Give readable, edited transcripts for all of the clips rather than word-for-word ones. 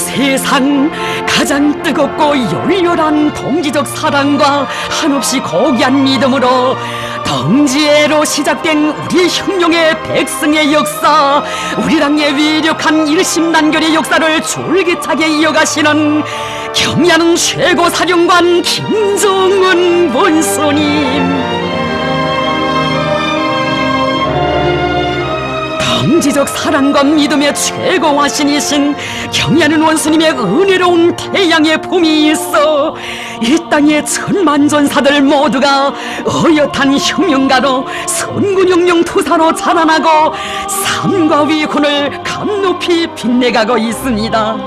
세상 가장 뜨겁고 열렬한 동지적 사랑과 한없이 고귀한 믿음으로 동지애로 시작된 우리 혁명의 백성의 역사, 우리 당의 위력한 일심단결의 역사를 줄기차게 이어가시는 경야는 최고사령관 김정은 원수님, 동지적 사랑과 믿음의 최고화신이신 경야는 원수님의 은혜로운 태양의 품이 있어 이 땅의 천만전사들 모두가 어엿한 혁명가로 선군혁명 투사로 자라나고 삶과 위훈을 감높이 빛내가고 있습니다.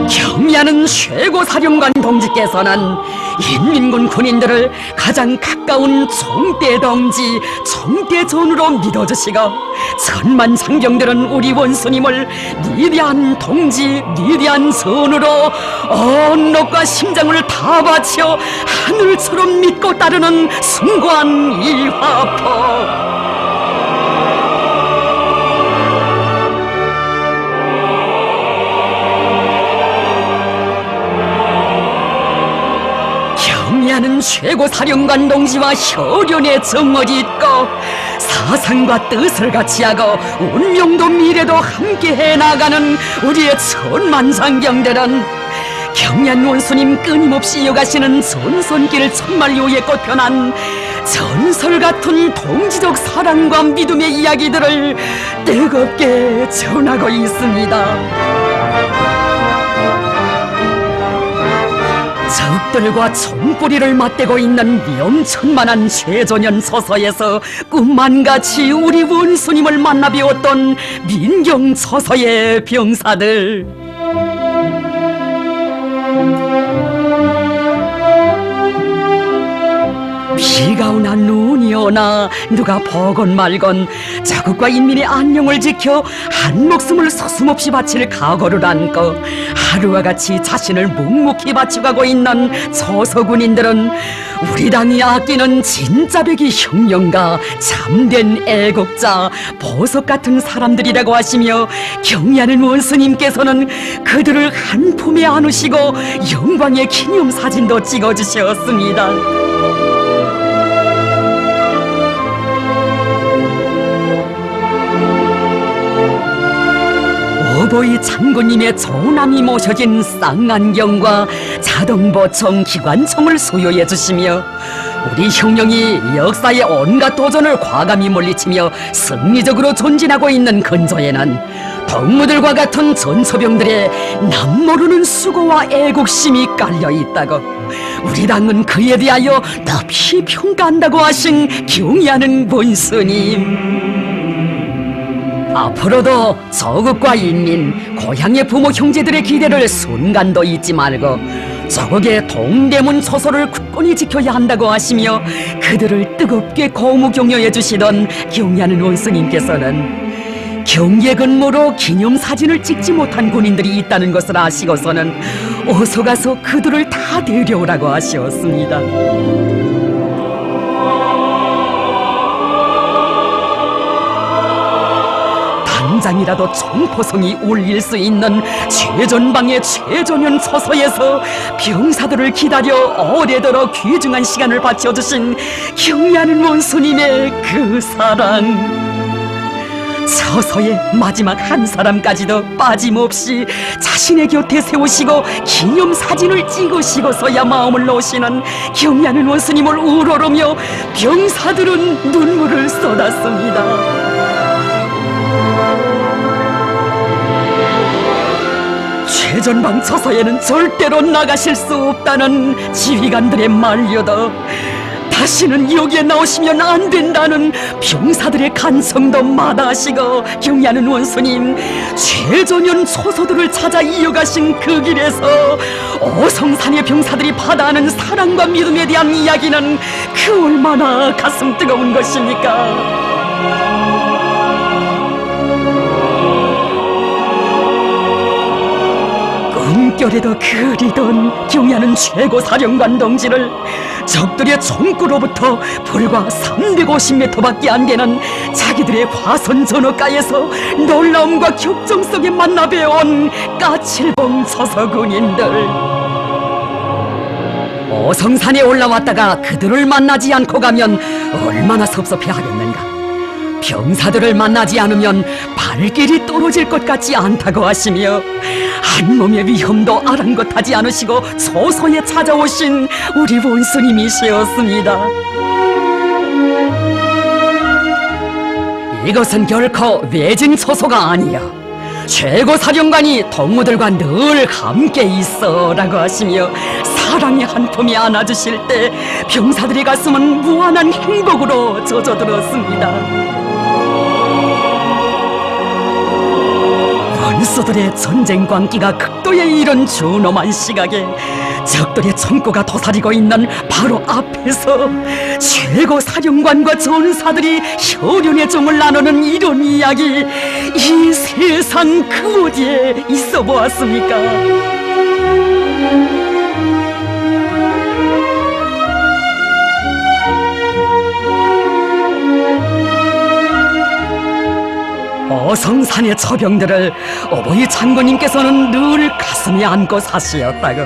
경야는 최고사령관 동지께서는 인민군 군인들을 가장 가까운 총대동지, 총대전으로 믿어주시고 천만 장병들은 우리 원수님을 위대한 동지, 위대한 전으로 온 넋과 심장을 다 바쳐 하늘처럼 믿고 따르는 숭고한 일화포. 경야는 최고사령관 동지와 혈연의 정어리 있고 사상과 뜻을 같이하고 운명도 미래도 함께해 나가는 우리의 천만장병들은 경얀 원수님 끊임없이 이어가시는 전선길 천만리호에 꽃펴난 전설같은 동지적 사랑과 믿음의 이야기들을 뜨겁게 전하고 있습니다. 적들과 총뿌리를 맞대고 있는 명천만한 최전현 서서에서 꿈만같이 우리 원수님을 만나 배웠던 민경 서서의 병사들, 비가 오나 눈이 오나 누가 보건 말건 자국과 인민의 안녕을 지켜 한 목숨을 서슴없이 바칠 각오를 안고 하루와 같이 자신을 묵묵히 바쳐가고 있는 조서군인들은 우리 당이 아끼는 진짜배기 혁명가, 참된 애국자, 보석 같은 사람들이라고 하시며 경야는 원수님께서는 그들을 한 품에 안으시고 영광의 기념사진도 찍어주셨습니다. 오보이 장군님의 조남이 모셔진 쌍안경과 자동보총 기관총을 수여해 주시며 우리 혁명이 역사의 온갖 도전을 과감히 물리치며 승리적으로 전진하고 있는 근저에는 동무들과 같은 전초병들의 남모르는 수고와 애국심이 깔려있다고, 우리 당은 그에 대하여 높이 평가한다고 하신 경야는 원수님, 앞으로도 조국과 인민, 고향의 부모 형제들의 기대를 순간도 잊지 말고 조국의 동대문 초소를 굳건히 지켜야 한다고 하시며 그들을 뜨겁게 고무 격려해 주시던 경야는 원수님께서는 경계 근무로 기념사진을 찍지 못한 군인들이 있다는 것을 아시고서는 어서 가서 그들을 다 데려오라고 하셨습니다. 당장이라도 총포성이 울릴 수 있는 최전방의 최전현 서서에서 병사들을 기다려 오래도록 귀중한 시간을 바쳐주신 경야는 원수님의 그 사랑, 서서의 마지막 한 사람까지도 빠짐없이 자신의 곁에 세우시고 기념사진을 찍으시고서야 마음을 놓으시는 경야는 원수님을 우러러며 병사들은 눈물을 쏟았습니다. 최전방 처소에는 절대로 나가실 수 없다는 지휘관들의 만류도, 다시는 여기에 나오시면 안 된다는 병사들의 간성도 마다하시고 경야는 원수님 최전현 초소들을 찾아 이어가신 그 길에서 오성산의 병사들이 받아하는 사랑과 믿음에 대한 이야기는 그 얼마나 가슴 뜨거운 것입니까? 숨결에도 그리던 경야는 최고 사령관 동지를 적들의 총구로부터 불과 350m밖에 안 되는 자기들의 화선 전어가에서 놀라움과 격정 속에 만나 뵈온 까칠봉 처서군인들. 어성산에 올라왔다가 그들을 만나지 않고 가면 얼마나 섭섭해하겠는가. 병사들을 만나지 않으면 발길이 떨어질 것 같지 않다고 하시며 한 몸의 위험도 아랑곳하지 않으시고 소소에 찾아오신 우리 원수님이시었습니다. 이것은 결코 외진 처소가 아니여 최고 사령관이 동무들과 늘 함께 있어 라고 하시며 사랑의 한 품에 안아주실 때 병사들의 가슴은 무한한 행복으로 젖어들었습니다. 원수들의 전쟁 광기가 극도에 이른 준엄한 시각에 적들의 총구가 도사리고 있는 바로 앞에서 최고 사령관과 전사들이 혈연의 정을 나누는 이런 이야기, 이 세상 그 어디에 있어 보았습니까? 어성산의 처병들을 어버이 장군님께서는 늘 가슴에 안고 사시었다고,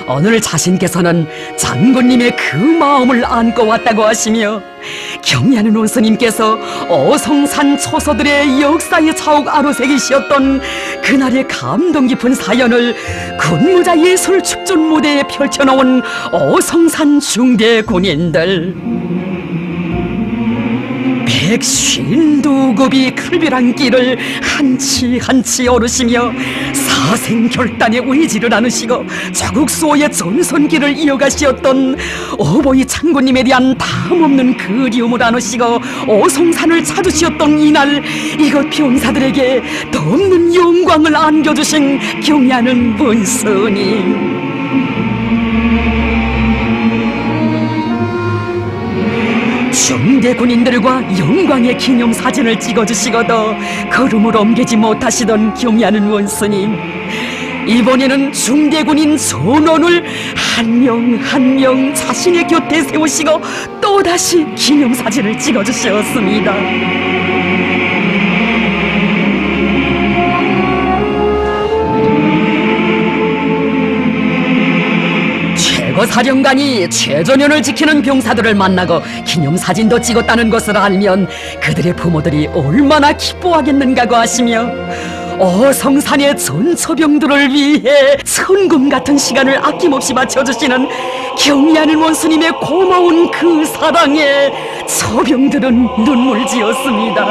오늘 자신께서는 장군님의 그 마음을 안고 왔다고 하시며 경야는 원수님께서 어성산 처소들의 역사의 자욱 아로새기시었던 그날의 감동 깊은 사연을 군무자 예술 축전 무대에 펼쳐놓은 어성산 중대 군인들 152급이 칼비란 길을 한치 한치 오르시며 사생결단의 의지를 나누시고 조국 수호의 전선길을 이어가시었던 어버이 장군님에 대한 다음없는 그리움을 나누시고 어성산을 찾으시었던 이날, 이곳 병사들에게 덮는 영광을 안겨주신 경야는 원수님, 중대 군인들과 영광의 기념사진을 찍어주시고도 걸음을 옮기지 못하시던 경야는 원수님, 이번에는 중대 군인 전원을 한 명 한 명 자신의 곁에 세우시고 또다시 기념사진을 찍어주셨습니다. 사령관이 최전연을 지키는 병사들을 만나고 기념사진도 찍었다는 것을 알면 그들의 부모들이 얼마나 기뻐하겠는가고 하시며 어성산의 전처병들을 위해 천금 같은 시간을 아낌없이 바쳐주시는 경야는 원수님의 고마운 그 사랑에 처병들은 눈물 지었습니다.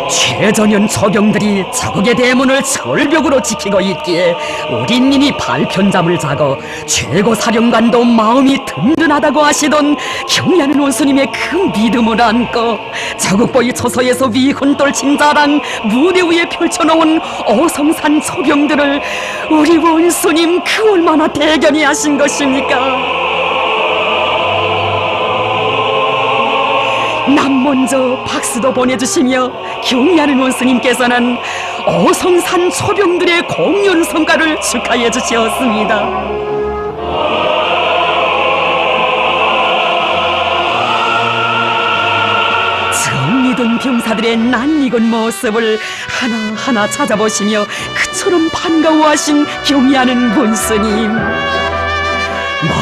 최전연 처병들이 자국의 대문을 절벽으로 지키고 있기에 우린님이 발편잠을 자고 최고 사령관도 마음이 든든하다고 하시던 경야는 원수님의 그 믿음을 안고 자국보위 처소에서 위훈 떨친 자랑 무대 위에 펼쳐놓은 어성산 처병들을 우리 원수님 그 얼마나 대견히 하신 것입니까? 남 먼저 박수도 보내주시며 경야는 원수님께서는 어성산 초병들의 공연 성과를 축하해 주셨습니다. 정리든 병사들의 낯익은 모습을 하나하나 찾아보시며 그처럼 반가워하신 경야는 원수님,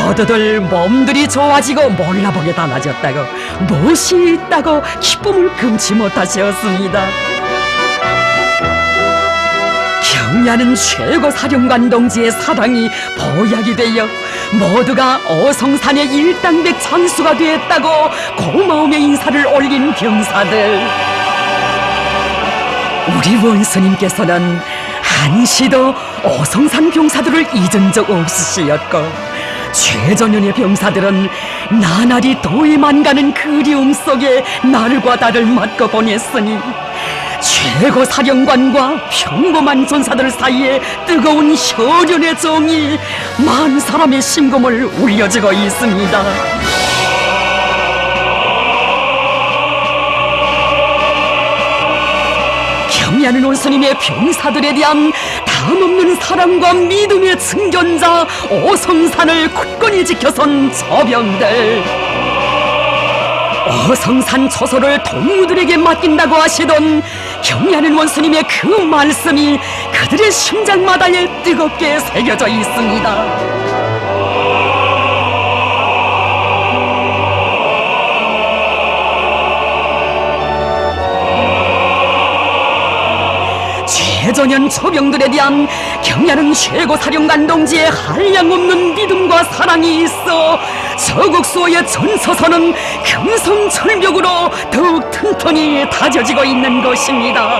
모두들 몸들이 좋아지고 몰라보게 달라졌다고, 무엇이 있다고 기쁨을 금치 못하셨습니다. 경야는 최고 사령관 동지의 사랑이 보약이 되어 모두가 어성산의 일당백 장수가 되었다고 고마움의 인사를 올린 병사들, 우리 원수님께서는 한시도 어성산 병사들을 잊은 적 없으시었고 최전연의 병사들은 나날이 더해만 가는 그리움 속에 날과 달을 맞고 보냈으니 최고 사령관과 평범한 전사들 사이에 뜨거운 혈연의 정이 만 사람의 심금을 울려주고 있습니다. 경의하는 원수님의 병사들에 대한 담없는 사랑과 믿음의 증견자 어성산을 굳건히 지켜선 저병들, 어성산 처소를 동무들에게 맡긴다고 하시던 경의하는 원수님의 그 말씀이 그들의 심장마다에 뜨겁게 새겨져 있습니다. 최전현 처병들에 대한 경의하는 최고사령관 동지의 한량없는 믿음과 사랑이 있어 서국수호의 전서선은 금성철벽으로 더욱 튼튼히 다져지고 있는 것입니다.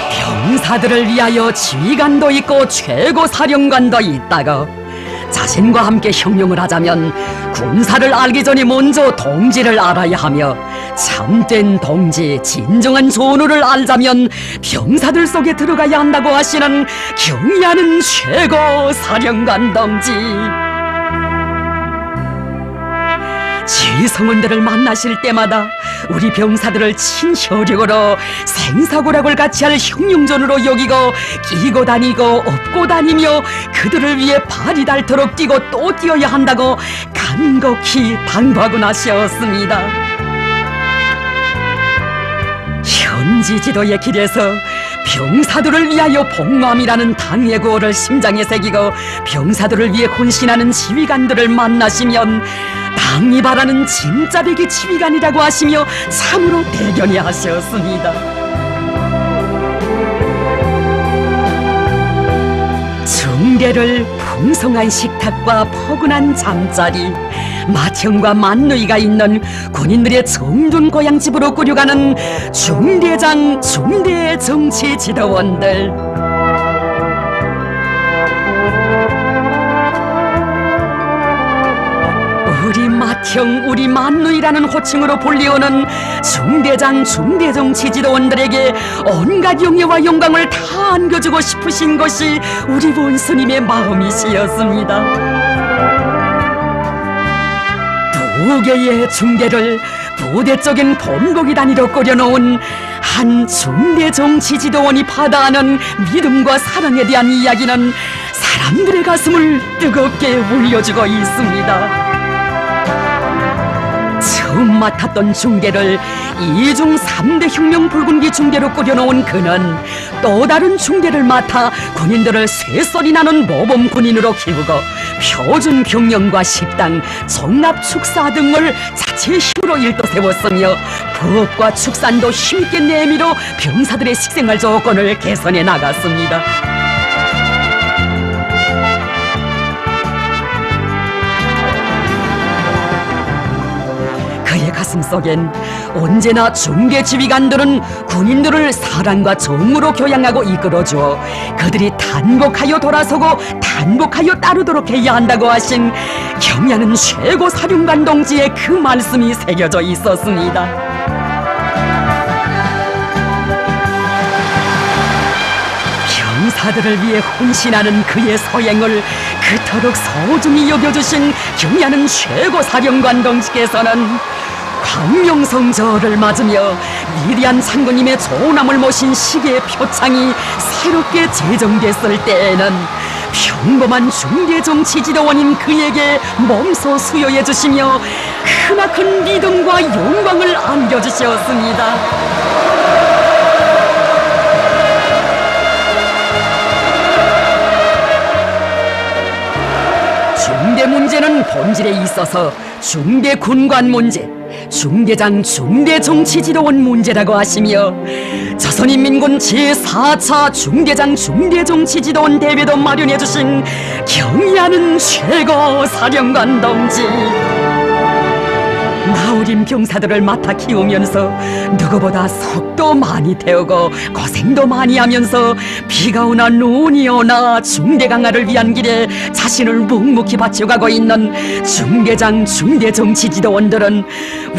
병사들을 위하여 지휘관도 있고 최고사령관도 있다고 자신과 함께 형용을 하자면 군사를 알기 전에 먼저 동지를 알아야 하며 참된 동지, 진정한 전우를 알자면 병사들 속에 들어가야 한다고 하시는 경의하는 최고 사령관 동지. 지성원들을 만나실 때마다 우리 병사들을 친혈육으로 생사고락을 같이 할 흉룡전으로 여기고 끼고 다니고 업고 다니며 그들을 위해 발이 닳도록 뛰고 또 뛰어야 한다고 간곡히 당부하고 나셨습니다. 현지 지도의 길에서 병사들을 위하여 복마음이라는 당의 구호를 심장에 새기고 병사들을 위해 헌신하는 지휘관들을 만나시면 당이 바라는 진짜배기 지휘관이라고 하시며 참으로 대견해 하셨습니다. 중대를 풍성한 식탁과 포근한 잠자리, 맏형과 맏누이가 있는 군인들의 정든 고향집으로 꾸려가는 중대장, 중대 정치 지도원들, 우리 맏형, 우리 맏누이라는 호칭으로 불리우는 중대장, 중대정치 지도원들에게 온갖 영예와 영광을 다 안겨주고 싶으신 것이 우리 원수님의 마음이시였습니다. 두 개의 중대를 부대적인 본고기 단위로 꾸려놓은 한 중대정치 지도원이 받아하는 믿음과 사랑에 대한 이야기는 사람들의 가슴을 뜨겁게 울려주고 있습니다. 처음 맡았던 중대를 2중 3대 혁명 붉은기 중대로 꾸려놓은 그는 또 다른 중대를 맡아 군인들을 쇠소리 나는 모범 군인으로 키우고 표준 병영과 식당, 종합 축사 등을 자체의 힘으로 일도세웠으며 부업과 축산도 힘있게 내밀어 병사들의 식생활 조건을 개선해 나갔습니다. 그의 가슴속엔 언제나 중대 지휘관들은 군인들을 사랑과 정으로 교양하고 이끌어주어 그들이 단복하여 돌아서고 단복하여 따르도록 해야 한다고 하신 경의하는 최고 사령관 동지의 그 말씀이 새겨져 있었습니다. 병사들을 위해 헌신하는 그의 소행을 그토록 소중히 여겨주신 경의하는 최고 사령관 동지께서는 광명성절을 맞으며 위대한 장군님의 조남을 모신 시계의 표창이 새롭게 제정됐을 때에는 평범한 중대정치 지도원인 그에게 몸소 수여해 주시며 크나큰 믿음과 영광을 안겨주셨습니다. 중대 문제는 본질에 있어서 중대 군관 문제, 중대장 중대정치지도원 문제라고 하시며 조선인민군 제4차 중대장 중대정치지도원 대회도 마련해 주신 경의하는 최고 사령관 동지, 나우림 병사들을 맡아 키우면서 누구보다 속도 많이 태우고 고생도 많이 하면서 비가 오나 눈이 오나 중대 강화를 위한 길에 자신을 묵묵히 바쳐가고 있는 중대장 중대정치지도원들은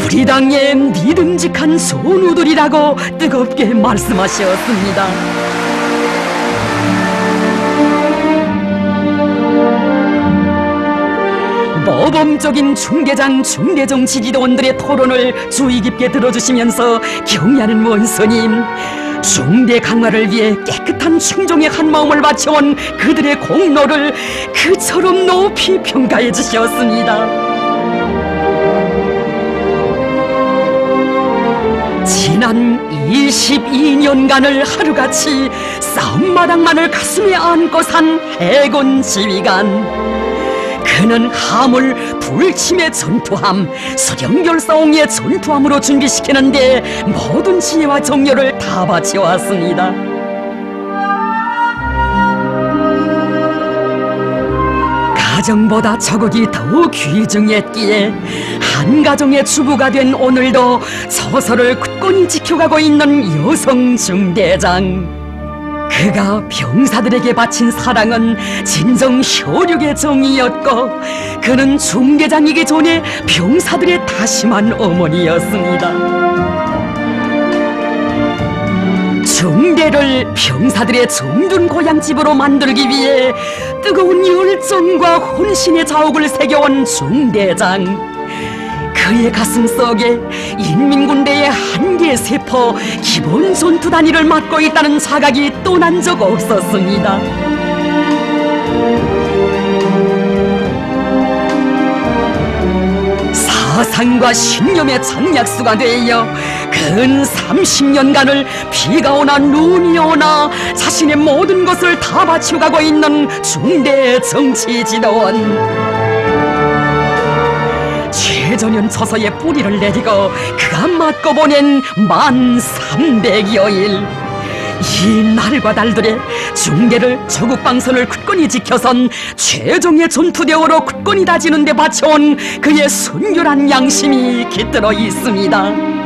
우리 당의 믿음직한 선우들이라고 뜨겁게 말씀하셨습니다. 전문적인 중대장, 중대정 지지도원들의 토론을 주의 깊게 들어주시면서 경의하는 원스님, 중대 강화를 위해 깨끗한 충종의 한 마음을 바쳐온 그들의 공로를 그처럼 높이 평가해 주셨습니다. 지난 22년간을 하루같이 싸움마당만을 가슴에 안고 산 해군 지휘관, 그는 함을 불침의 전투함, 수령결사옹의 전투함으로 준비시키는데 모든 지혜와 정열을 다 바쳐왔습니다. 가정보다 저국이 더욱 귀중했기에 한 가정의 주부가 된 오늘도 서서를 굳건히 지켜가고 있는 여성 중대장. 그가 병사들에게 바친 사랑은 진정 혈육의 정이었고, 그는 중대장이기 전에 병사들의 다심한 어머니였습니다. 중대를 병사들의 정든 고향집으로 만들기 위해 뜨거운 열정과 혼신의 자욱을 새겨온 중대장. 그의 가슴 속에 인민군대의 한계 세포 기본 전투 단위를 맡고 있다는 자각이 떠난 적 없었습니다. 사상과 신념의 장약수가 되어 근 30년간을 비가 오나 눈이 오나 자신의 모든 것을 다 바쳐가고 있는 중대 정치 지도원. 최전현 처서의 뿌리를 내리고 그가 맞고 보낸 만 300여일. 이 날과 달들의 중대를 저국방선을 굳건히 지켜선 최종의 전투대오로 굳건히 다지는 데 바쳐온 그의 순결한 양심이 깃들어 있습니다.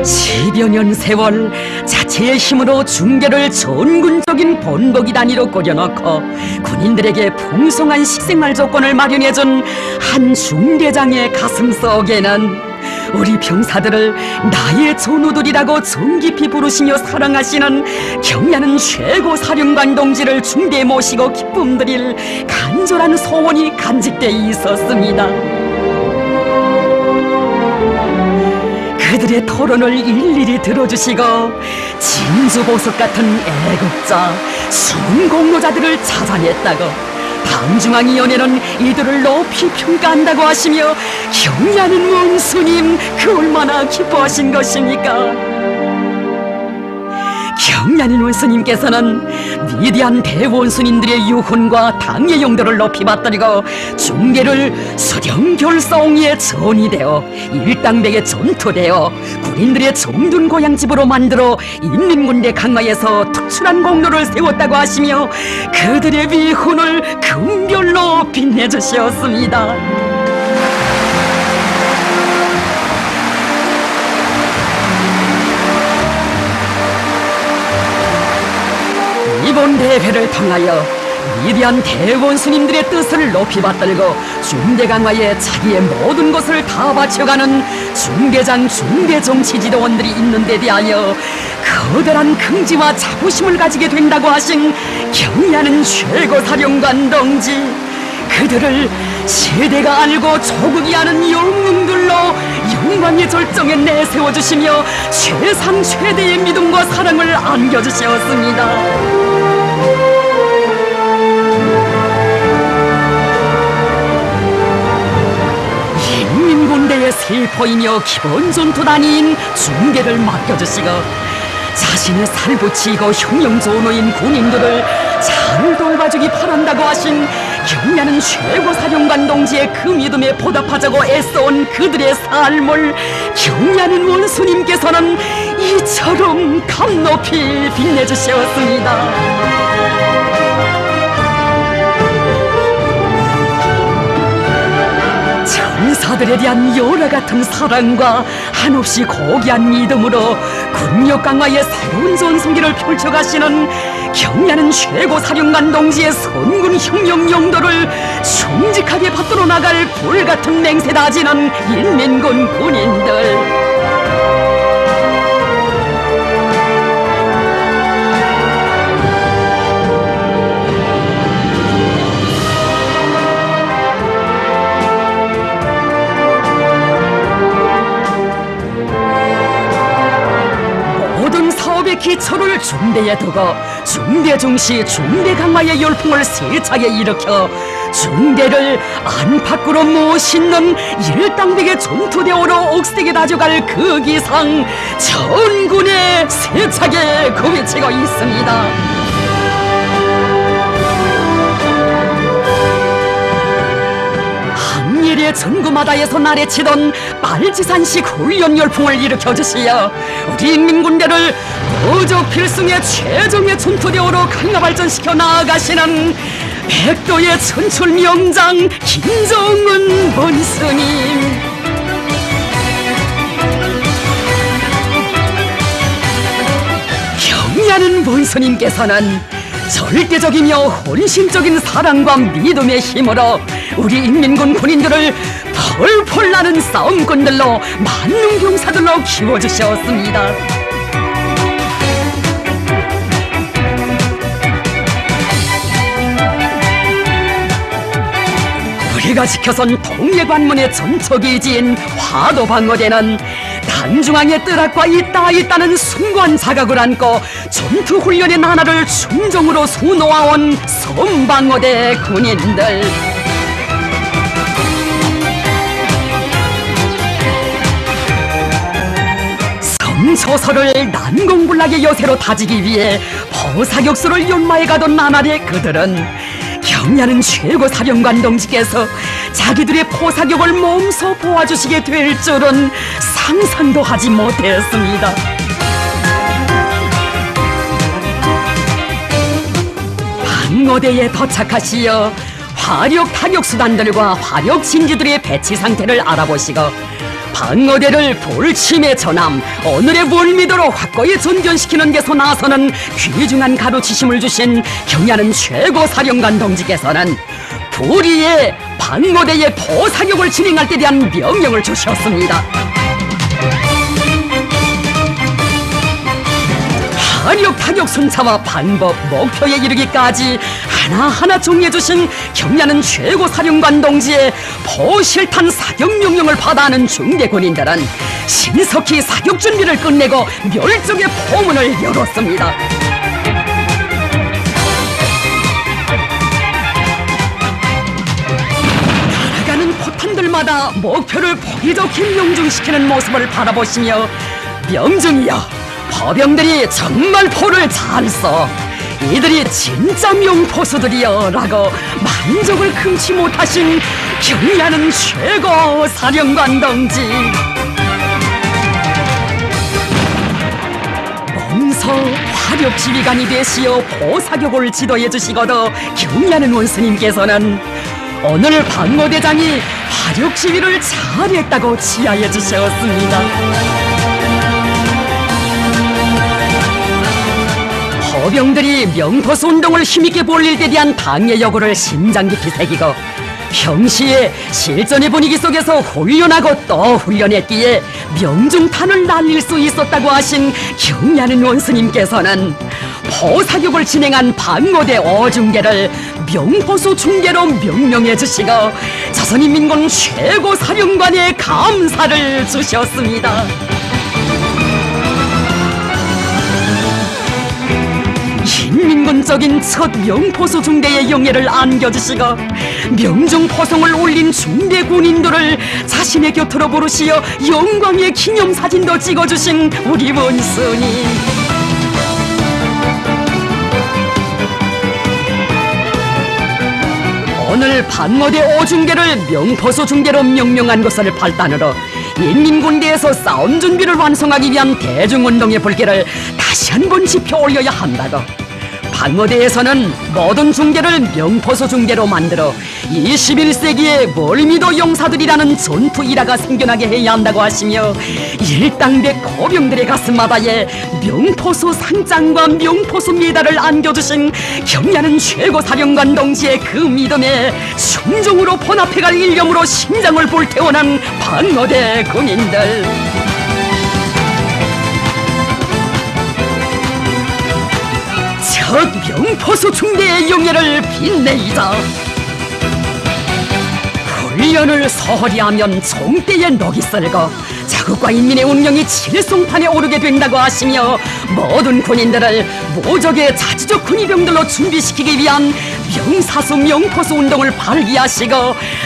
10여 년 세월 자체의 힘으로 중계를 전군적인 본보기 단위로 꾸려놓고 군인들에게 풍성한 식생활 조건을 마련해준 한 중대장의 가슴 속에는 우리 병사들을 나의 전우들이라고 정깊이 부르시며 사랑하시는 경의하는 최고 사령관 동지를 중대에 모시고 기쁨 드릴 간절한 소원이 간직돼 있었습니다. 그들의 토론을 일일이 들어주시고 진주보석 같은 애국자, 숨은 공로자들을 찾아냈다고, 방중앙위원회는 이들을 높이 평가한다고 하시며 경의하는 원수님, 그 얼마나 기뻐하신 것입니까? 경의하는 원수님께서는 위대한 대원수님들의 유훈과 당의 용도를 높이 받들이고 중계를 수령결사옹의 전이 되어 일당백의 전투되어 군인들의 정든 고향집으로 만들어 인민군대 강화에서 특출한 공로를 세웠다고 하시며 그들의 위훈을 금별로 빛내주셨습니다. 이번 대회를 통하여 위대한 대원수님들의 뜻을 높이 받들고 중대 강화에 자기의 모든 것을 다 바쳐가는 중대장, 중대정치지도원들이 있는 데 대하여 커다란 긍지와 자부심을 가지게 된다고 하신 경의하는 최고사령관 동지, 그들을 세대가 알고 조국이 아는 영웅들로 영광의 절정에 내세워주시며 최상 최대의 믿음과 사랑을 안겨주셨습니다. 인민군대의 세포이며 기본 전투 단위인 중대를 맡겨주시고 자신의 살붙이고 흉령조노인 군인들을 잘 돌봐주기 바란다고 하신 경의하는 최고사령관 동지의 그 믿음에 보답하자고 애써온 그들의 삶을 경의하는 원수님께서는 이처럼 감높이 빛내주셨습니다. 전사들에 대한 열화 같은 사랑과 한없이 고귀한 믿음으로 군력 강화의 새로운 전성기를 펼쳐가시는 경의하는 최고사령관 동지의 선군 혁명 용도를 충직하게 받들어 나갈 불같은 맹세 다지는 인민군 군인들, 기초를 중대에 두고 중대 중시 중대 강화의 열풍을 세차게 일으켜 중대를 안팎으로 모시는 일당백의 전투대오로 억세게 다져갈 그 기상 전군에 세차게 구비치고 있습니다. 항일의 전구마다에서 나래치던 빨지산식 훈련 열풍을 일으켜주시어 우리 인민군대를 도적 필승의 최종의 전투대오로 강화 발전시켜 나아가시는 백도의 천출명장 김정은 원스님, 경의하는 원스님께서는 절대적이며 헌신적인 사랑과 믿음의 힘으로 우리 인민군 군인들을 펄펄 나는 싸움꾼들로 만능병사들로 키워주셨습니다. 우리가 지켜선 통례관문의 전초기지인 화도방어대는 단중앙의 뜰악과 있다는 숭고한 자각을 안고 전투훈련의 나날을 충정으로 수놓아온 선방어대 군인들, 성처서를 난공불락의 여세로 다지기 위해 포사격수를 연마해 가던 나날의 그들은 경야는 최고 사령관 동지께서 자기들의 포사격을 몸소 보아주시게 될 줄은 상상도 하지 못했습니다. 방어대에 도착하시어 화력 타격 수단들과 화력 진지들의 배치 상태를 알아보시고 방어대를 불침의 전함 오늘의 월미도로 확고히 전전시키는 데서 나서는 귀중한 가르치심을 주신 경야는 최고 사령관 동지께서는 불의의 방어대의 포사격을 진행할 때 대한 명령을 주셨습니다. 화력 타격 순차와 방법, 목표에 이르기까지 하나하나 정리해주신 경야는 최고 사령관 동지의 포실탄 사격 명령을 받아하는 중대 군인들은 신속히 사격 준비를 끝내고 멸종의 포문을 열었습니다. 날아가는 포탄들마다 목표를 보기 좋게 명중시키는 모습을 바라보시며 명중이여, 포병들이 정말 포를 잘 써. 이들이 진짜 명포수들이여 라고 만족을 금치 못하신 경의하는 최고 사령관 동지, 몸소 화력 지휘관이 되시어 포사격을 지도해 주시거든 경의하는 원스님께서는 오늘 방어대장이 화력 지휘를 잘했다고 치하해 주셨습니다. 포병들이 명포수 운동을 힘있게 벌릴 때 대한 당의 여구를 심장 깊이 새기고 평시에 실전의 분위기 속에서 훈련하고 또 훈련했기에 명중탄을 날릴 수 있었다고 하신 경의하는 원스님께서는 포사격을 진행한 방어대 어중계를 명포수 중계로 명명해 주시고 조선인민군 최고 사령관의 감사를 주셨습니다. 인민군적인 첫 명포수 중대의 영예를 안겨주시고 명중 포성을 올린 중대 군인들을 자신의 곁으로 부르시어 영광의 기념사진도 찍어주신 우리 원수님, 오늘 방어대 오중계를 명포수 중계로 명명한 것을 발단으로 인민군대에서 싸움 준비를 완성하기 위한 대중운동의 불길을 다시 한번 지펴 올려야 한다고 방어대에서는 모든 중계를 명포수 중계로 만들어 21세기의 멀미도 용사들이라는 전투 일화가 생겨나게 해야 한다고 하시며 일당백 포병들의 가슴마다에 명포수 상장과 명포수 메달을 안겨주신 경의하는 최고 사령관 동지의 그 믿음에 순종으로 번합해갈 일념으로 심장을 불태우는 방어대 군인들, 첫 명포수 중대의 영예를 빛내이자 훈련을 소홀히 하면 총대에 녹이 쓸고 자국과 인민의 운명이 칠성판에 오르게 된다고 하시며 모든 군인들을 모적의 자주적 군의병들로 준비시키기 위한 명사수 명포수 운동을 발기하시고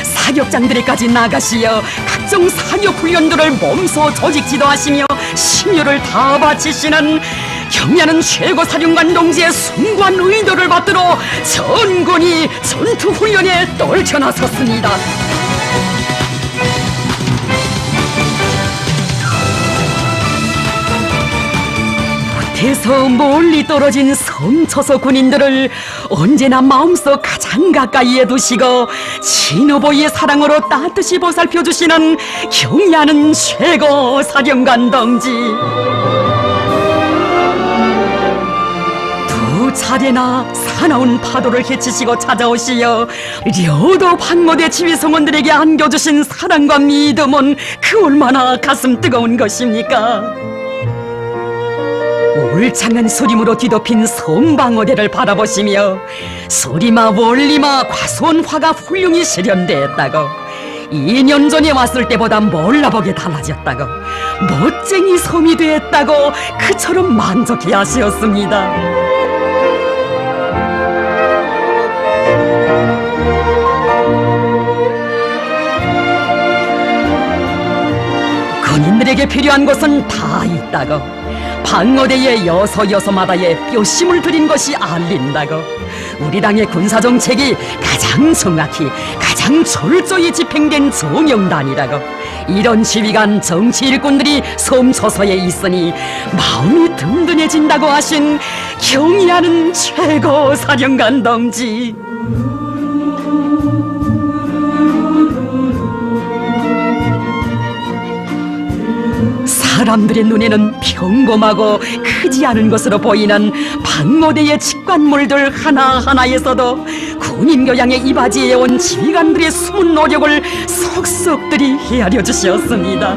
사격장들에까지 나가시어 각종 사격훈련들을 몸소 조직 지도하시며 신유를 다 바치시는 경야는 최고사령관 동지의 숭고한 의도를 받들어 전군이 전투훈련에 떨쳐나섰습니다. 못해서 멀리 떨어진 섬초소 군인들을 언제나 마음속 가장 가까이에 두시고 친어보이의 사랑으로 따뜻이 보살펴주시는 경야는 최고사령관 동지. 두 차례나 사나운 파도를 헤치시고 찾아오시어 려도 박모대 지휘성원들에게 안겨주신 사랑과 믿음은 그 얼마나 가슴 뜨거운 것입니까? 울창한 소림으로 뒤덮인 섬방어대를 바라보시며 소리마 원리마 과수원 화가 훌륭히 실현되었다고, 2년 전에 왔을 때보다 몰라보게 달라졌다고, 멋쟁이 섬이 되었다고 그처럼 만족해 하시었습니다. 군인들에게 필요한 것은 다 있다고, 방어대의 여서마다의 뼈심을 들인 것이 알린다고, 우리 당의 군사정책이 가장 정확히 가장 철저히 집행된 정영단이라고, 이런 지휘관 정치 일꾼들이 섬초소에 있으니 마음이 든든해진다고 하신 경의하는 최고사령관 동지. 사람들의 눈에는 평범하고 크지 않은 것으로 보이는 방모대의 직관물들 하나하나에서도 군인 교양에 이바지해 온 지휘관들의 숨은 노력을 속속들이 헤아려 주셨습니다.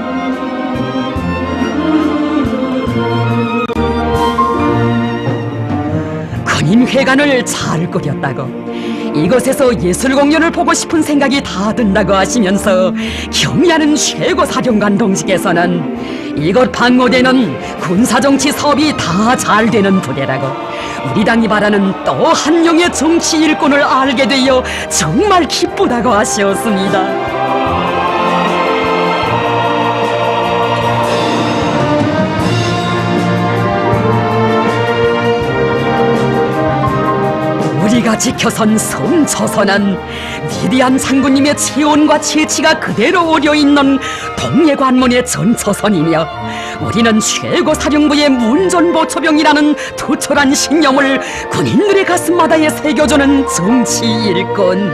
군인회관을 잘 꾸렸다고, 이곳에서 예술 공연을 보고 싶은 생각이 다 든다고 하시면서 경의하는 최고사령관 동지께서는 이곳 방모대는 군사정치 사업이 다 잘 되는 부대라고, 우리 당이 바라는 또 한 명의 정치 일꾼을 알게 되어 정말 기쁘다고 하셨습니다. 우리가 지켜선 섬초소는 위대한 장군님의 체온과 체치가 그대로 오려있는 동해관문의 전초선이며, 우리는 최고사령부의 문전보초병이라는 투철한 신념을 군인들의 가슴마다에 새겨주는 정치 일꾼.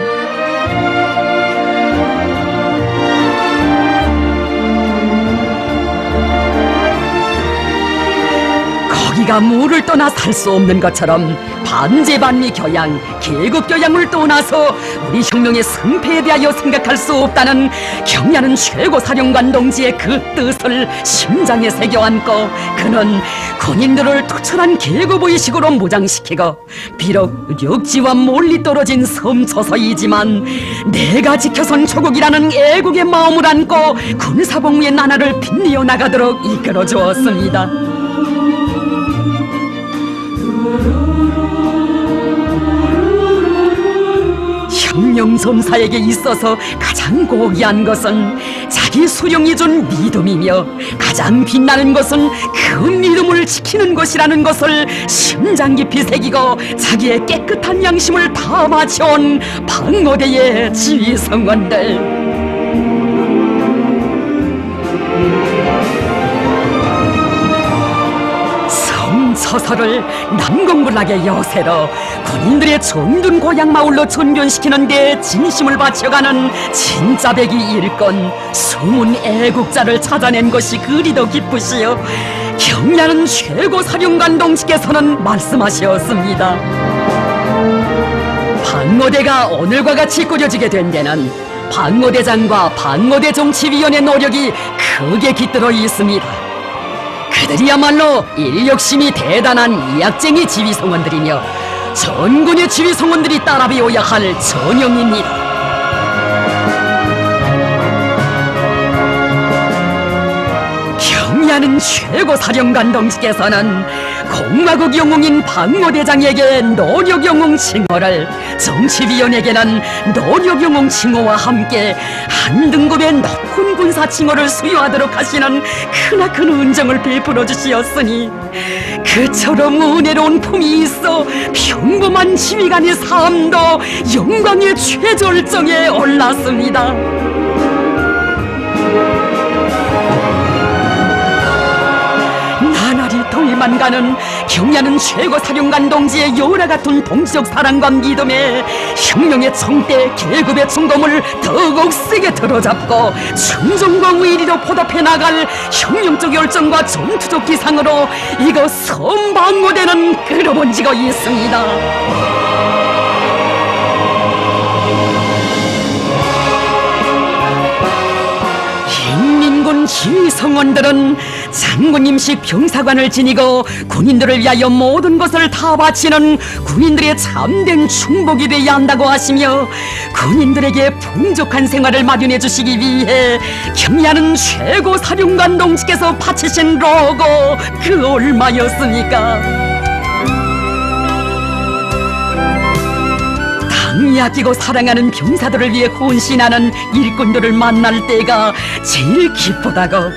거기가 물을 떠나 살 수 없는 것처럼 반제반미 교양, 계급 교양을 떠나서 우리 혁명의 승패에 대하여 생각할 수 없다는 경야는 최고사령관 동지의 그 뜻을 심장에 새겨안고, 그는 군인들을 투철한 계급의식으로 무장시키고, 비록 육지와 멀리 떨어진 섬초소이지만 내가 지켜선 조국이라는 애국의 마음을 안고 군사복무의 나날을 빛내어 나가도록 이끌어 주었습니다. 혁명선사에게 있어서 가장 고귀한 것은 자기 수령이 준 믿음이며, 가장 빛나는 것은 그 믿음을 지키는 것이라는 것을 심장 깊이 새기고 자기의 깨끗한 양심을 다 바쳐온 방어대의 지휘성원들. 섬초소를 난공불락의 여세로 군인들의 정든 고향 마을로 전변시키는 데 진심을 바쳐가는 진짜배기 일꾼, 숨은 애국자를 찾아낸 것이 그리도 기쁘시오 경야는 최고사령관 동지께서는 말씀하셨습니다. 방어대가 오늘과 같이 꾸려지게 된 데는 방어대장과 방어대정치위원회 노력이 크게 깃들어 있습니다. 그들이야말로 인력심이 대단한 이약쟁이 지휘성원들이며 전군의 지휘성원들이 따라 배워야 할 전형입니다. 경리하는 최고사령관 동지께서는 공화국 영웅인 박모대장에게 노력영웅 칭호를, 정치위원에게는 노력영웅 칭호와 함께 한 등급의 높은 군사 칭호를 수여하도록 하시는 크나큰 은정을 베풀어 주시었으니, 그처럼 은혜로운 품이 있어 평범한 지휘관의 삶도 영광의 최절정에 올랐습니다. 나날이 더위만 가는 경야는 최고사령관 동지의 열화 같은 동지적 사랑과 믿음에 혁명의 청대 계급의 총검을 더욱 세게 들어잡고 충정과 의리로 보답해 나갈 혁명적 열정과 전투적 기상으로 이거 선방고대는 끌어본 지가 있습니다. 인민군 지휘성원들은 장군님식 병사관을 지니고 군인들을 위하여 모든 것을 다 바치는 군인들의 참된 충복이 되어야 한다고 하시며, 군인들에게 풍족한 생활을 마련해 주시기 위해 경리하는 최고사령관 동지께서 바치신 로고 그 얼마였습니까? 당이 아끼고 사랑하는 병사들을 위해 헌신하는 일꾼들을 만날 때가 제일 기쁘다고,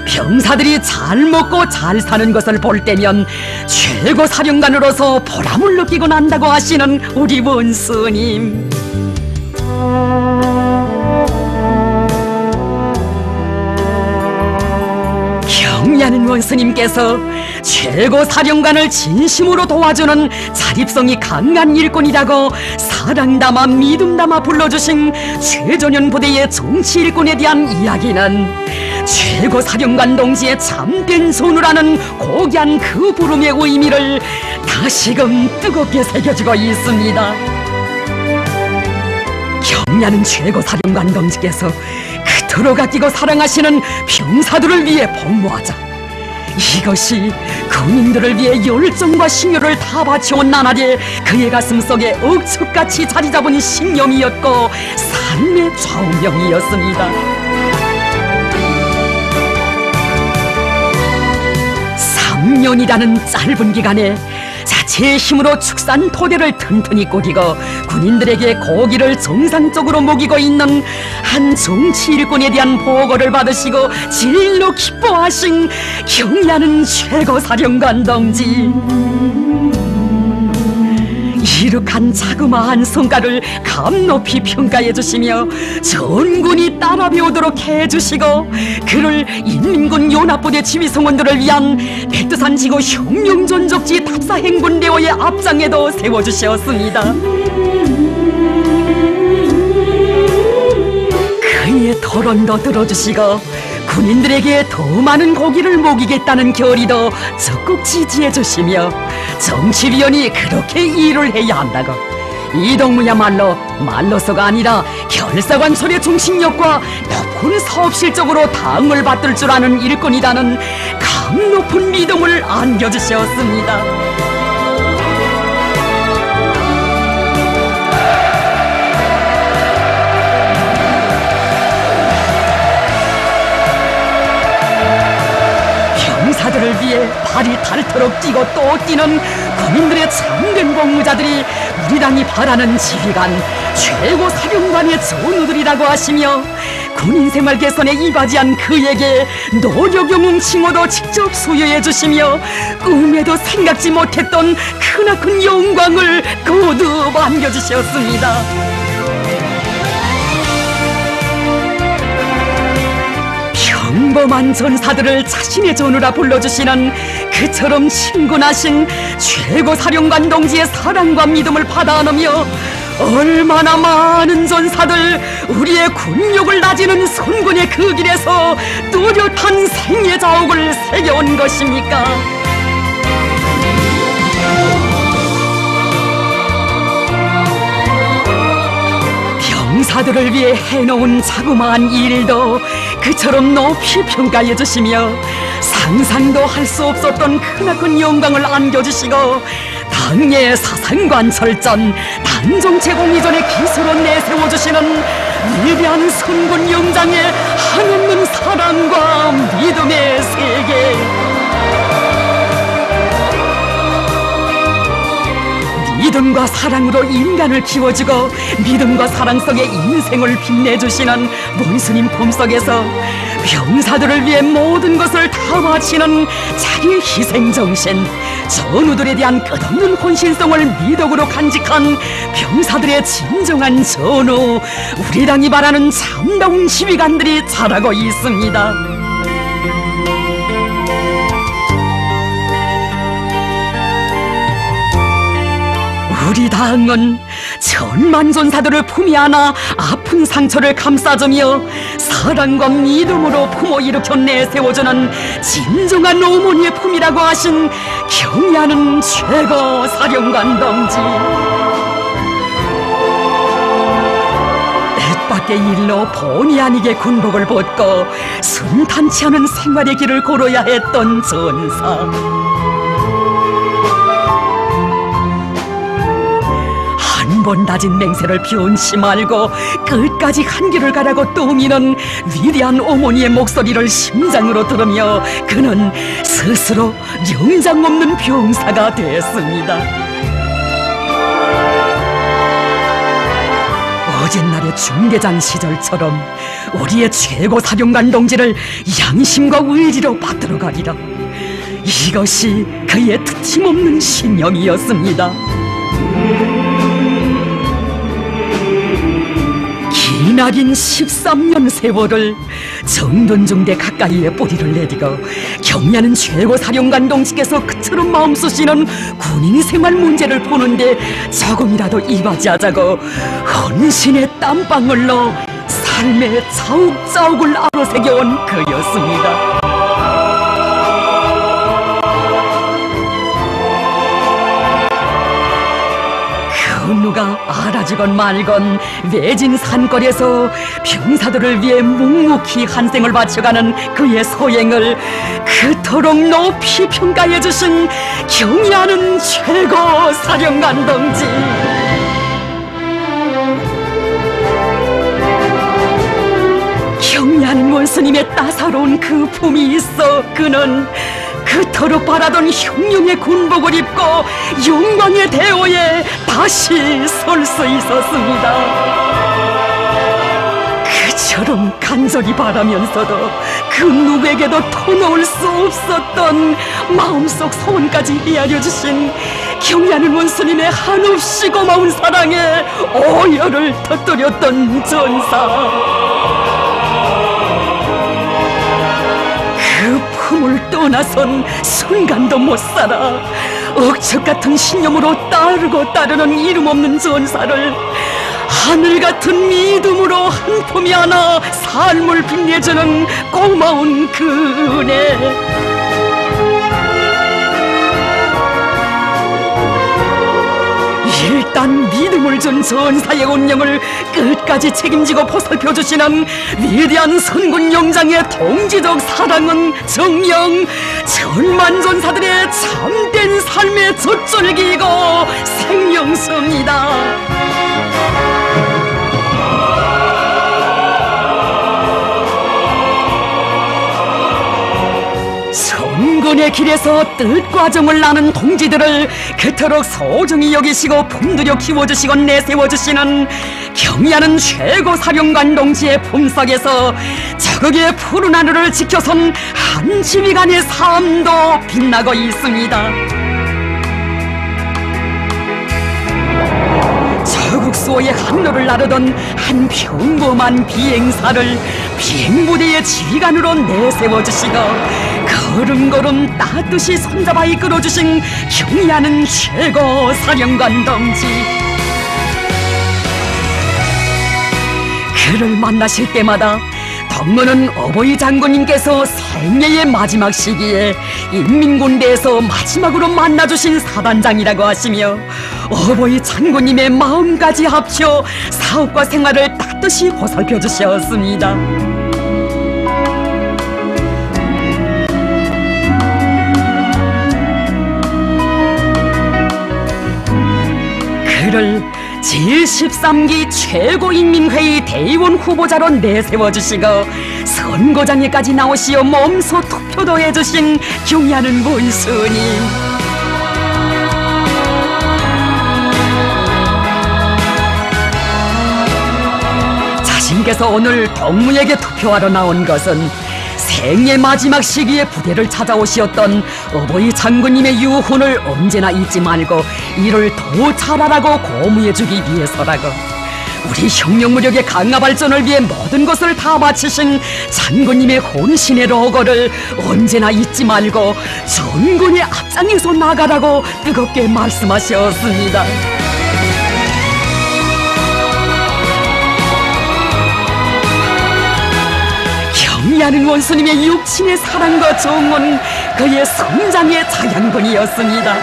병사들이 잘 먹고 잘 사는 것을 볼 때면 최고사령관으로서 보람을 느끼고 난다고 하시는 우리 원스님. 경리하는 원스님께서 최고사령관을 진심으로 도와주는 자립성이 강한 일꾼이라고 사랑 담아 믿음 담아 불러주신 최전현 부대의 정치 일꾼에 대한 이야기는 최고사령관 동지의 참된 손우라는 고귀한 그 부름의 의미를 다시금 뜨겁게 새겨주고 있습니다. 경리하는 최고사령관 동지께서 그토록 아끼고 사랑하시는 병사들을 위해 복무하자, 이것이 군인들을 위해 열정과 신효를 다 바쳐온 나날이 그의 가슴속에 억척같이 자리잡은 신념이었고 삶의 좌우명이었습니다. 3년이라는 짧은 기간에 자체의 힘으로 축산 토대를 튼튼히 꾸리고 군인들에게 고기를 정상적으로 먹이고 있는 한 정치 일꾼에 대한 보고를 받으시고 진일로 기뻐하신 경리하는 최고사령관 동지. 이룩한 자그마한 성과를 감높이 평가해 주시며 전군이 따라 배우도록 해주시고, 그를 인민군 연합부대 지휘성원들을 위한 백두산 지구 혁명전적지 탑사행군대원의 앞장에도 세워주셨습니다. 그의 토론도 들어주시고 군인들에게 더 많은 고기를 먹이겠다는 결의도 적극 지지해 주시며, 정치위원이 그렇게 일을 해야 한다고, 이동무야말로 말로서가 아니라 결사관설의 정신력과 높은 사업 실적으로 당을 받들 줄 아는 일꾼이라는 감 높은 믿음을 안겨주셨습니다. 병사들을 위해 발이 닳도록 뛰고 또 뛰는 군인들의 참된 복무자들이 우리 당이 바라는 지휘관, 최고사령관의 전우들이라고 하시며, 군인 생활 개선에 이바지한 그에게 노력영웅 칭호도 직접 수여해 주시며 꿈에도 생각지 못했던 크나큰 영광을 거듭 안겨주셨습니다. 평범한 전사들을 자신의 전우라 불러주시는 그처럼 친근하신 최고사령관 동지의 사랑과 믿음을 받아 안으며 얼마나 많은 전사들 우리의 군욕을 다지는 선군의 그 길에서 뚜렷한 생애 자옥을 새겨온 것입니까? 병사들을 위해 해놓은 자그마한 일도 그처럼 높이 평가해 주시며 상상도 할 수 없었던 크나큰 영광을 안겨주시고 당의 사상관 설전, 한정 제공 이전의 기수로 내세워주시는 위대한 선군 영장의 한없는 사랑과 믿음의 세계. 믿음과 사랑으로 인간을 키워주고 믿음과 사랑 속에 인생을 빛내주시는 원수님 품속에서 병사들을 위해 모든 것을 다 바치는 자기의 희생정신, 전우들에 대한 끝없는 혼신성을 미덕으로 간직한 병사들의 진정한 전우, 우리 당이 바라는 참다운 지휘관들이 자라고 있습니다. 우리 당은 천만 전사들을 품에 안아 아픈 상처를 감싸주며 사랑과 믿음으로 품어 일으켜 내세워주는 진정한 어머니의 품이라고 하신 경의하는 최고 사령관 동지. 뜻밖의 일로 본의 아니게 군복을 벗고 순탄치 않은 생활의 길을 걸어야 했던 전사. 한 번 다진 맹세를 변치 말고 끝까지 한 길을 가라고 떠미는 위대한 어머니의 목소리를 심장으로 들으며 그는 스스로 영장 없는 병사가 됐습니다. 어젯날의 중대장 시절처럼 우리의 최고 사령관 동지를 양심과 의리로 받들어 가리라. 이것이 그의 틀림없는 신념이었습니다. 기나긴 13년 세월을 정돈중대 가까이에 뿌리를 내디고 경의하는 최고 사령관 동지께서 그처럼 마음 쓰시는 군인 생활 문제를 푸는데 조금이라도 이바지하자고 헌신의 땀방울로 삶의 자욱자욱을 아로새겨온 그였습니다. 누가 알아주건 말건 외진 산골에서 병사들을 위해 묵묵히 한 생을 바쳐가는 그의 소행을 그토록 높이 평가해 주신 경의하는 최고 사령관 동지. 경의하는 원수님의 따사로운 그 품이 있어 그는 그토록 바라던 흉룡의 군복을 입고 영광의 대오에 다시 설 수 있었습니다. 그처럼 간절히 바라면서도 그 누구에게도 터놓을 수 없었던 마음속 소원까지 헤아려 주신 경의하는 원수님의 한없이 고마운 사랑에 오열을 터뜨렸던 전사. 그 품을 떠나선 순간도 못 살아 억척 같은 신념으로 따르는 이름 없는 전사를 하늘 같은 믿음으로 한 품이 안아 삶을 빛내주는 고마운 그 은혜. 일단 믿음을 준 전사의 운명을 끝까지 책임지고 보살펴 주시는 위대한 선군 영장의 동지적 사랑은 정녕 천만 전사들의 참된 삶의 젖줄기이고 생명수입니다. 선군의 길에서 뜻과 정을 나눈 동지들을 그토록 소중히 여기시고 품들여 키워주시고 내세워주시는 경의하는 최고 사령관 동지의 품속에서 저극의 푸른 하늘을 지켜선 한 지휘관의 삶도 빛나고 있습니다. 저국 수호의 항로를 나르던 한 평범한 비행사를 비행부대의 지휘관으로 내세워주시고 걸음걸음 따뜻이 손잡아 이끌어주신 경의하는 최고 사령관 동지. 그를 만나실 때마다 덕모는 어버이 장군님께서 생애의 마지막 시기에 인민군대에서 마지막으로 만나주신 사단장이라고 하시며 어버이 장군님의 마음까지 합쳐 사업과 생활을 따뜻이 보살펴 주셨습니다. 그를 제13기 최고인민회의 대의원 후보자로 내세워주시고 선거장에까지 나오시어 몸소 투표도 해주신 경의하는 문스님, 자신께서 오늘 동무에게 투표하러 나온 것은 생애 마지막 시기에 부대를 찾아오시었던 어버이 장군님의 유훈을 언제나 잊지 말고 이를 더 잘하라고 고무해주기 위해서라고, 우리 혁명무력의 강화 발전을 위해 모든 것을 다 바치신 장군님의 혼신의 로고를 언제나 잊지 말고 전군의 앞장에서 나가라고 뜨겁게 말씀하셨습니다. 경의하는 원수님의 육친의 사랑과 정은 그의 성장의 자양분이었습니다.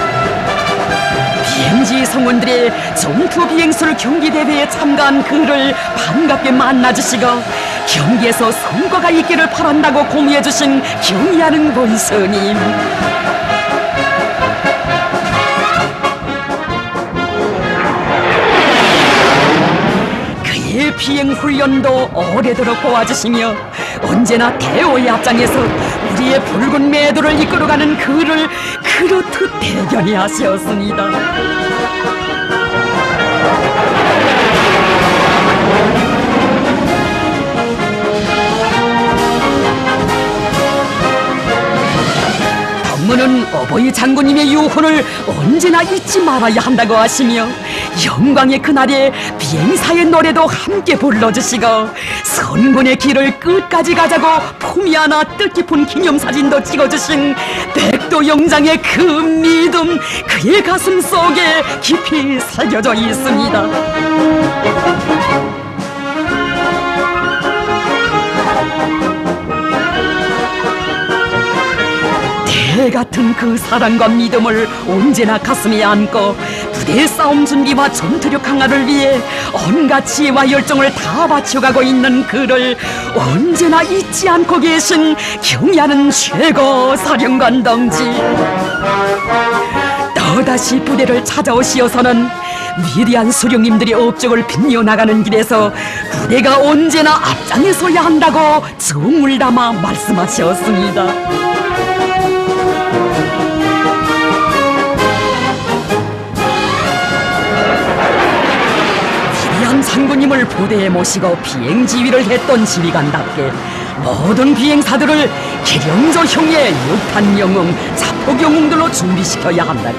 비행지 성원들의 전투 비행술 경기대회에 참가한 그를 반갑게 만나주시고 경기에서 성과가 있기를 바란다고 공유해주신 경의하는 원수님, 그의 비행훈련도 오래도록 도와주시며 언제나 대오의 앞장에서 우리의 붉은 매도를 이끌어가는 그를 그렇듯 대견히 하셨습니다. 동무는 어버이 장군님의 유훈을 언제나 잊지 말아야 한다고 하시며 영광의 그날에 비행사의 노래도 함께 불러주시고 선군의 길을 끝까지 가자고 품위 하나 뜻깊은 기념사진도 찍어주신 백도 영장의 그 믿음, 그의 가슴 속에 깊이 새겨져 있습니다. 개 같은 그 사랑과 믿음을 언제나 가슴에 안고 부대의 싸움 준비와 전투력 강화를 위해 온갖 지혜와 열정을 다 바쳐가고 있는 그를 언제나 잊지 않고 계신 경의하는 최고 사령관 동지, 또다시 부대를 찾아오시어서는 위대한 수령님들의 업적을 빛내어나가는 길에서 부대가 언제나 앞장에 서야 한다고 정을 담아 말씀하셨습니다. 장군님을 부대에 모시고 비행 지휘를 했던 지휘관답게 모든 비행사들을 기령조형의 육탄 영웅, 자폭 영웅들로 준비시켜야 한다고,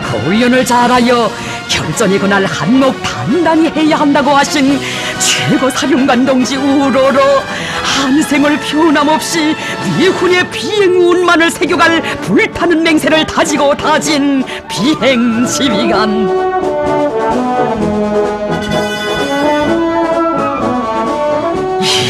그 훈련을 잘하여 결전의 그날 한몫 단단히 해야 한다고 하신 최고 사령관 동지 우러러 한생을 변함없이 위훈의 비행 운만을 새겨갈 불타는 맹세를 다지고 다진 비행 지휘관,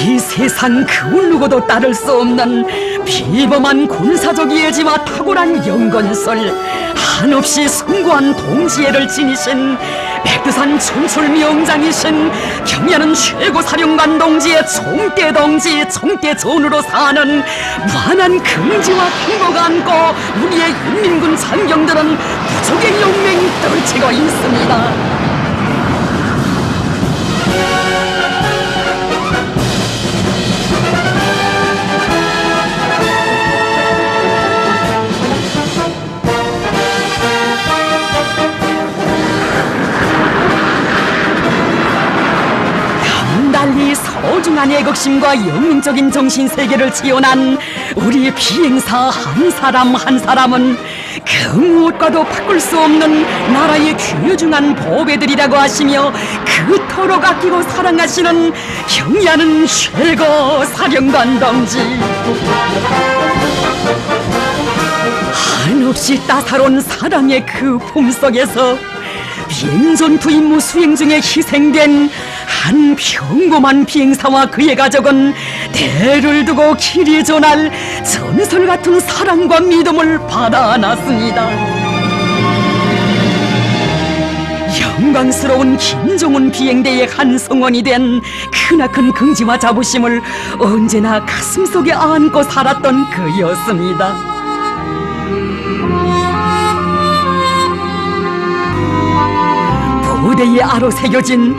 이 세상 그 누구도 따를 수 없는 비범한 군사적 예지와 탁월한 연건설, 한없이 숭고한 동지애를 지니신 백두산 춘출 명장이신 경의하는 최고 사령관 동지의 총대 동지, 총대 전으로 사는 무한한 긍지와 행복 안고 우리의 인민군 장병들은 부족의 용맹 떨치고 있습니다. 달리 소중한 애국심과 영민적인 정신세계를 지원한 우리 비행사 한 사람 한 사람은 그 무엇과도 바꿀 수 없는 나라의 귀중한 보배들이라고 하시며 그토록 아끼고 사랑하시는 경의하는 최고 사령관 동지, 한없이 따사로운 사랑의 그 품속에서 비행전투 임무 수행 중에 희생된 한 평범한 비행사와 그의 가족은 대를 두고 길이 전할 전설 같은 사랑과 믿음을 받아 안았습니다. 영광스러운 김종훈 비행대의 한 성원이 된 크나큰 긍지와 자부심을 언제나 가슴속에 안고 살았던 그였습니다. 부대의 머리에 아로 새겨진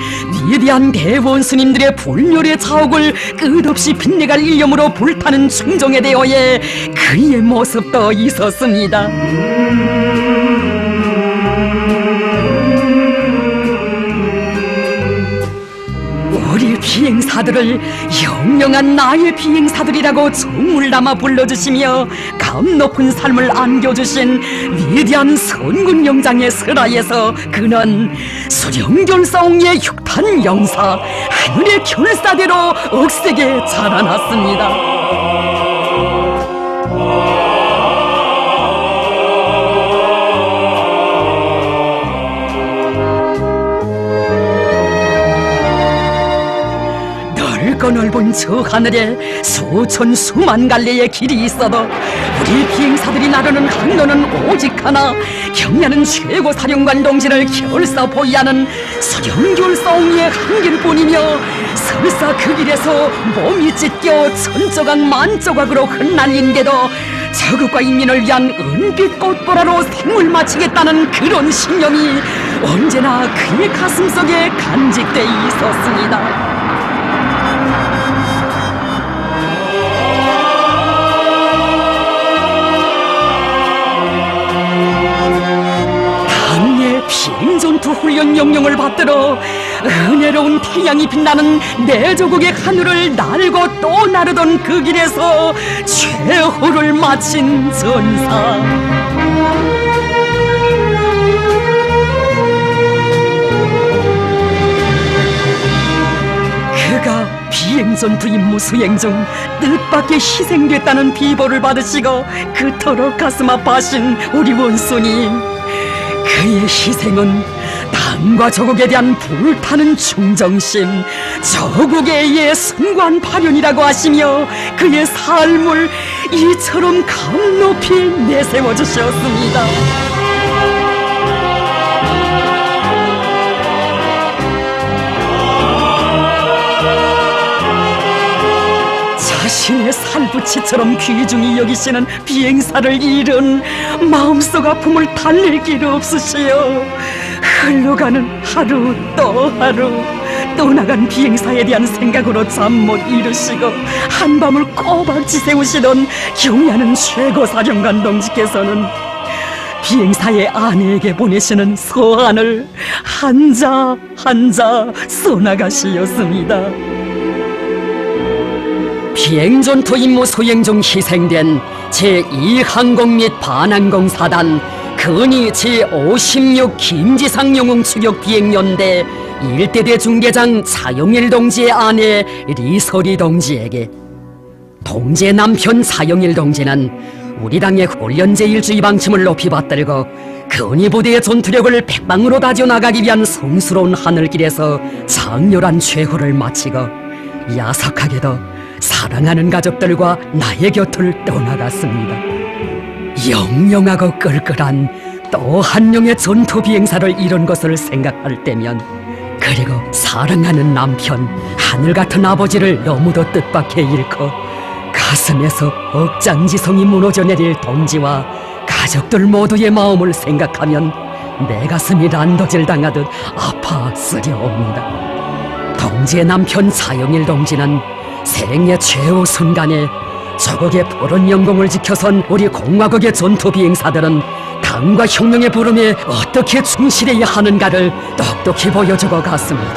위대한 대원스님들의 불멸의 자옥을 끝없이 빛내갈 일념으로 불타는 충정에 대하여 그의 모습도 있었습니다. 우리 비행사들을 영영한 나의 비행사들이라고 정을 담아 불러주시며 감 높은 삶을 안겨주신 위대한 선군 영장의 설하에서 그는 수령결사옹의 육탄 영사 하늘의 결사대로 억세게 자라났습니다. 넓은 저 하늘에 수천 수만 갈래의 길이 있어도 우리 비행사들이 나르는 항로는 오직 하나, 경야는 최고 사령관 동지를 결사 보위하는 수령결사옹의 한 길뿐이며 설사 그 길에서 몸이 찢겨 천조각 만조각으로 흩날린데도 저국과 인민을 위한 은빛 꽃보라로 생을 마치겠다는 그런 신념이 언제나 그의 가슴속에 간직돼 있었습니다. 비행전투 훈련 영령을 받들어 은혜로운 태양이 빛나는 내 조국의 하늘을 날고 또 나르던 그 길에서 최후를 마친 전사. 그가 비행전투 임무 수행 중 뜻밖의 희생됐다는 비보를 받으시고 그토록 가슴 아파하신 우리 원수님, 그의 희생은 당과 조국에 대한 불타는 충정심, 조국에 의해 숭고한 발현이라고 하시며 그의 삶을 이처럼 감 높이 내세워 주셨습니다. 자신의 살부치처럼 귀중히 여기시는 비행사를 잃은 마음속 아픔을 달랠 길 없으시오. 흘러가는 하루 또 하루, 떠나간 비행사에 대한 생각으로 잠 못 이루시고 한밤을 꼬박 지새우시던 경야는 최고사령관 동지께서는 비행사의 아내에게 보내시는 소환을 한자 한자 써나가시었습니다. 비행전투 임무 수행 중 희생된 제2항공 및 반항공사단 근위 제56 김지상 영웅 추격 비행연대 1대대 중대장 차영일 동지의 아내 리설이 동지에게, 동지의 남편 차영일 동지는 우리 당의 훈련제일주의 방침을 높이 받들고 근위 부대의 전투력을 백방으로 다져나가기 위한 성스러운 하늘길에서 장렬한 최후를 마치고 야속하게도 사랑하는 가족들과 나의 곁을 떠나갔습니다. 영영하고 끌끌한 또 한 명의 전투 비행사를 잃은 것을 생각할 때면, 그리고 사랑하는 남편, 하늘 같은 아버지를 너무도 뜻밖의 잃고 가슴에서 억장지성이 무너져 내릴 동지와 가족들 모두의 마음을 생각하면 내 가슴이 난도질 당하듯 아파쓰려옵니다. 동지의 남편 차영일 동지는 생애 최후 순간에 조국의 푸른 영공을 지켜선 우리 공화국의 전투 비행사들은 당과 혁명의 부름에 어떻게 충실해야 하는가를 똑똑히 보여주고 갔습니다.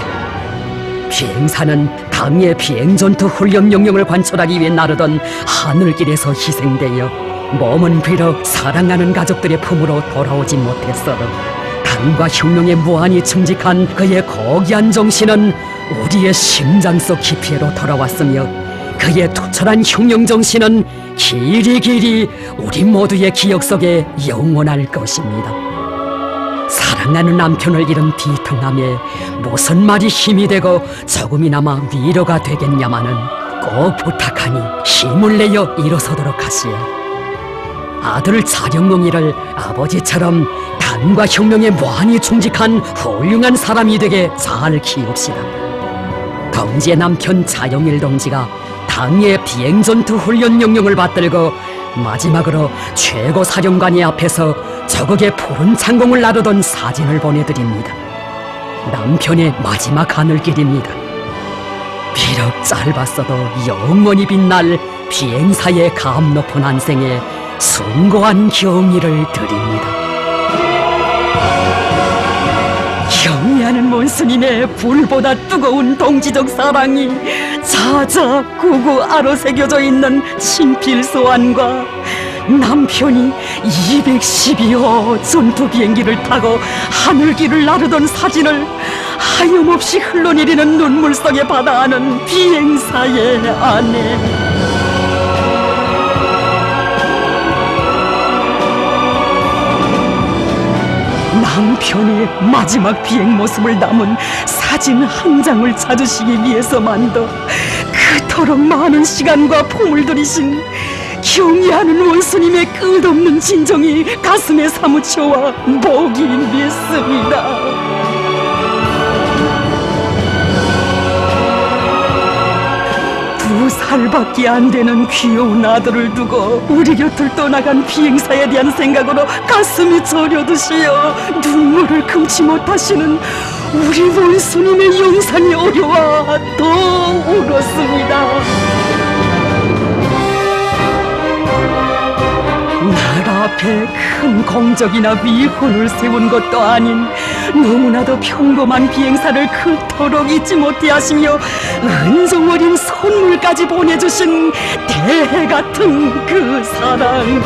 비행사는 당의 비행전투 훈련 영역을 관철하기 위해 나르던 하늘길에서 희생되어 몸은 비록 사랑하는 가족들의 품으로 돌아오지 못했어도 당과 혁명에 무한히 충직한 그의 고귀한 정신은 우리의 심장 속 깊이로 돌아왔으며 그의 투철한 혁명 정신은 길이길이 우리 모두의 기억 속에 영원할 것입니다. 사랑하는 남편을 잃은 비통함에 무슨 말이 힘이 되고 조금이나마 위로가 되겠냐마는 꼭 부탁하니 힘을 내어 일어서도록 하시오. 아들 차영몽이를 아버지처럼 당과 혁명에 무한히 충직한 훌륭한 사람이 되게 잘 키웁시다. 동지의 남편 차영일 동지가 당의 비행전투 훈련 영령을 받들고 마지막으로 최고 사령관의 앞에서 저국의 푸른 창공을 나르던 사진을 보내드립니다. 남편의 마지막 하늘길입니다. 비록 짧았어도 영원히 빛날 비행사의 감 높은 한생에 숭고한 경의를 드립니다. 경의하는 원수님의 불보다 뜨거운 동지적 사랑이 자자구구 아로새겨져 있는 친필 소환과 남편이 212호 전투 비행기를 타고 하늘길을 나르던 사진을 하염없이 흘러내리는 눈물 속에 바다하는 비행사의 아내. 남편의 마지막 비행 모습을 담은 사진 한 장을 찾으시기 위해서만도 그토록 많은 시간과 품을 들이신 경의하는 원수님의 끝없는 진정이 가슴에 사무쳐와 목이 맺습니다. 두 살밖에 안 되는 귀여운 아들을 두고 우리 곁을 떠나간 비행사에 대한 생각으로 가슴이 저려드시어 눈물을 금치 못하시는 우리 원수님의 영상이 어려워 더 울었습니다. 나라 앞에 큰 공적이나 위훈을 세운 것도 아닌 너무나도 평범한 비행사를 그토록 잊지 못해 하시며 은종 어린 선물까지 보내주신 대해 같은 그 사랑.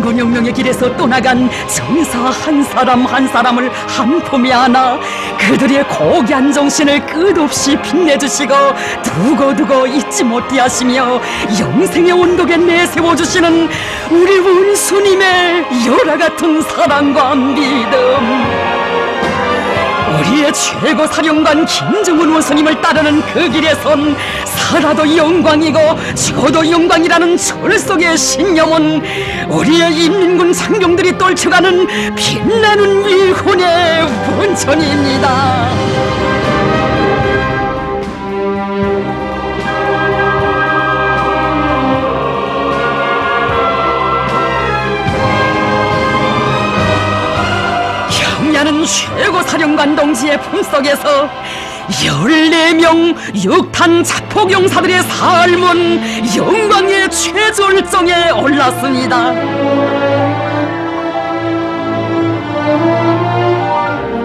선건혁명의 길에서 떠나간 전사 한 사람 한 사람을 한 품에 안아 그들의 고귀한 정신을 끝없이 빛내주시고 두고두고 잊지 못해 하시며 영생의 온도에 내세워주시는 우리 원수님의 열화같은 사랑과 믿음. 우리의 최고 사령관 김정은 원수님을 따르는 그 길에선 살아도 영광이고 죽어도 영광이라는 철석의 신념은 우리의 인민군 장병들이 떨쳐가는 빛나는 위훈의 원천입니다. 경의하는 최고 사령관 동지의 품속에서 14명 6탄 자폭용사들의 삶은 영광의 최절정에 올랐습니다.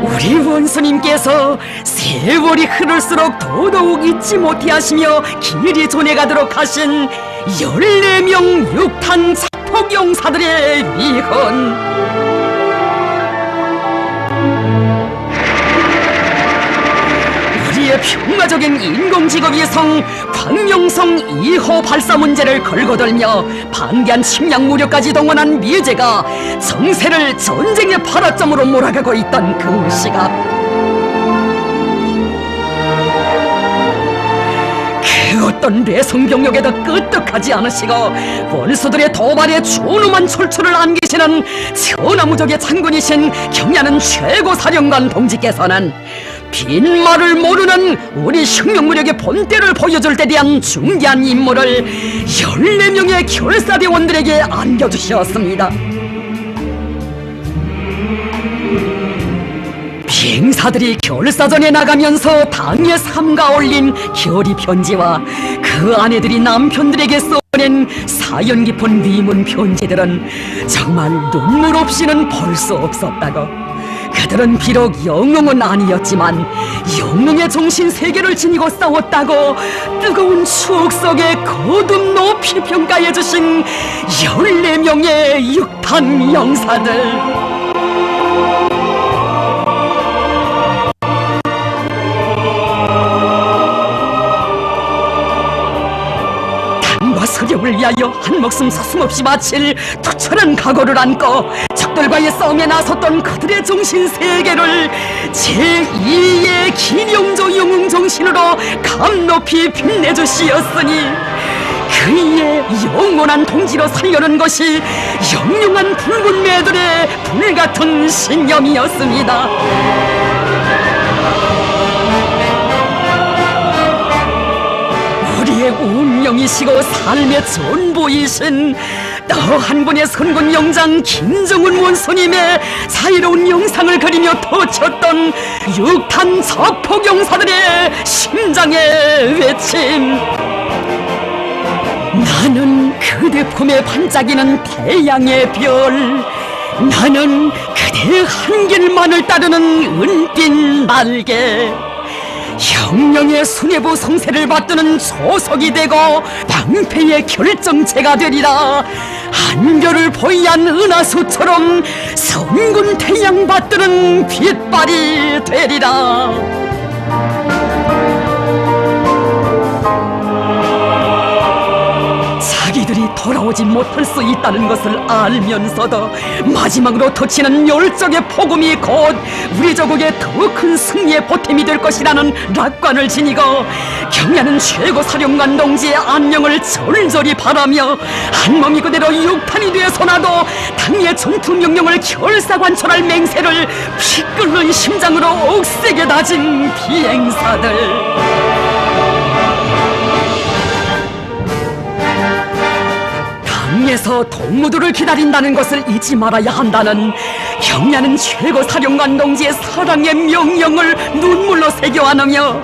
우리 원수님께서 세월이 흐를수록 더더욱 잊지 못해 하시며 길이 전해가도록 하신 14명 6탄 자폭용사들의 위헌, 우리의 평화적인 인공지구위성 광명성 2호 발사 문제를 걸고들며 반대한 침략 무력까지 동원한 미제가 정세를 전쟁의 발화점으로 몰아가고 있던 그 시각, 그 어떤 내성병력에도 끄떡하지 않으시고 원수들의 도발에 준엄한 출처를 안기시는 천하무적의 장군이신 경의하는 최고사령관 동지께서는 빈말을 모르는 우리 혁명무력의 본때를 보여줄 때 대한 중대한 임무를 14명의 결사대원들에게 안겨주셨습니다. 비행사들이 결사전에 나가면서 당에 삼가 올린 결의 편지와 그 아내들이 남편들에게 써낸 사연 깊은 위문 편지들은 정말 눈물 없이는 볼 수 없었다고. 그들은 비록 영웅은 아니었지만 영웅의 정신 세계를 지니고 싸웠다고 뜨거운 추억 속에 거듭 높이 평가해 주신 14명의 육탄 영사들. 서력을 위하여 한 목숨 서슴없이 바칠 투철한 각오를 안고 적들과의 싸움에 나섰던 그들의 정신 세계를 제2의 기룡조 영웅 정신으로 감높이 빛내주시었으니 그이의 영원한 동지로 살려는 것이 영영한 붉은 매들의 불같은 신념이었습니다. 우리의 운명이시고 삶의 전부이신 또 한 분의 선군 영장 김정은 원수님의 자유로운 영상을 그리며 터쳤던 육탄 자폭용사들의 심장의 외침. 나는 그대 품에 반짝이는 태양의 별, 나는 그대의 한길만을 따르는 은빛 날개. 혁명의 수뇌부 성세를 받드는 조석이 되고 방패의 결정체가 되리라. 한별을 보이한 은하수처럼 선군 태양 받드는 빛발이 되리라. 자기들이 돌아오지 못할 수 있다는 것을 알면서도 마지막으로 터치는 열정의 폭음이 곧 우리 조국의 더 큰 승리의 보탬이 될 것이라는 낙관을 지니고 경야는 최고 사령관 동지의 안녕을 절절히 바라며 한몸이 그대로 육탄이 되어서나도 당의 전투 명령을 결사관철할 맹세를 피 끓는 심장으로 억세게 다진 비행사들. 땅에서 동무들을 기다린다는 것을 잊지 말아야 한다는 경야는 최고 사령관 동지의 사랑의 명령을 눈물로 새겨 안으며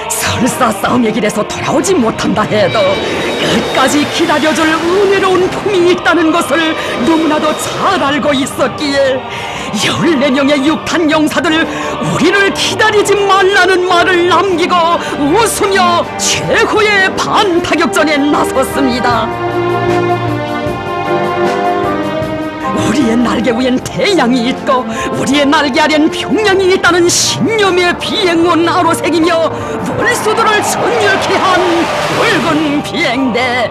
설사 싸움의 길에서 돌아오지 못한다 해도 끝까지 기다려줄 은혜로운 품이 있다는 것을 너무나도 잘 알고 있었기에 14명의 육탄 용사들 우리를 기다리지 말라는 말을 남기고 웃으며 최후의 반타격전에 나섰습니다. 우리의 날개 위엔 태양이 있고 우리의 날개 아래엔 평양이 있다는 신념의 비행원 아로새기며 원수들을 전율케 한 붉은 비행대.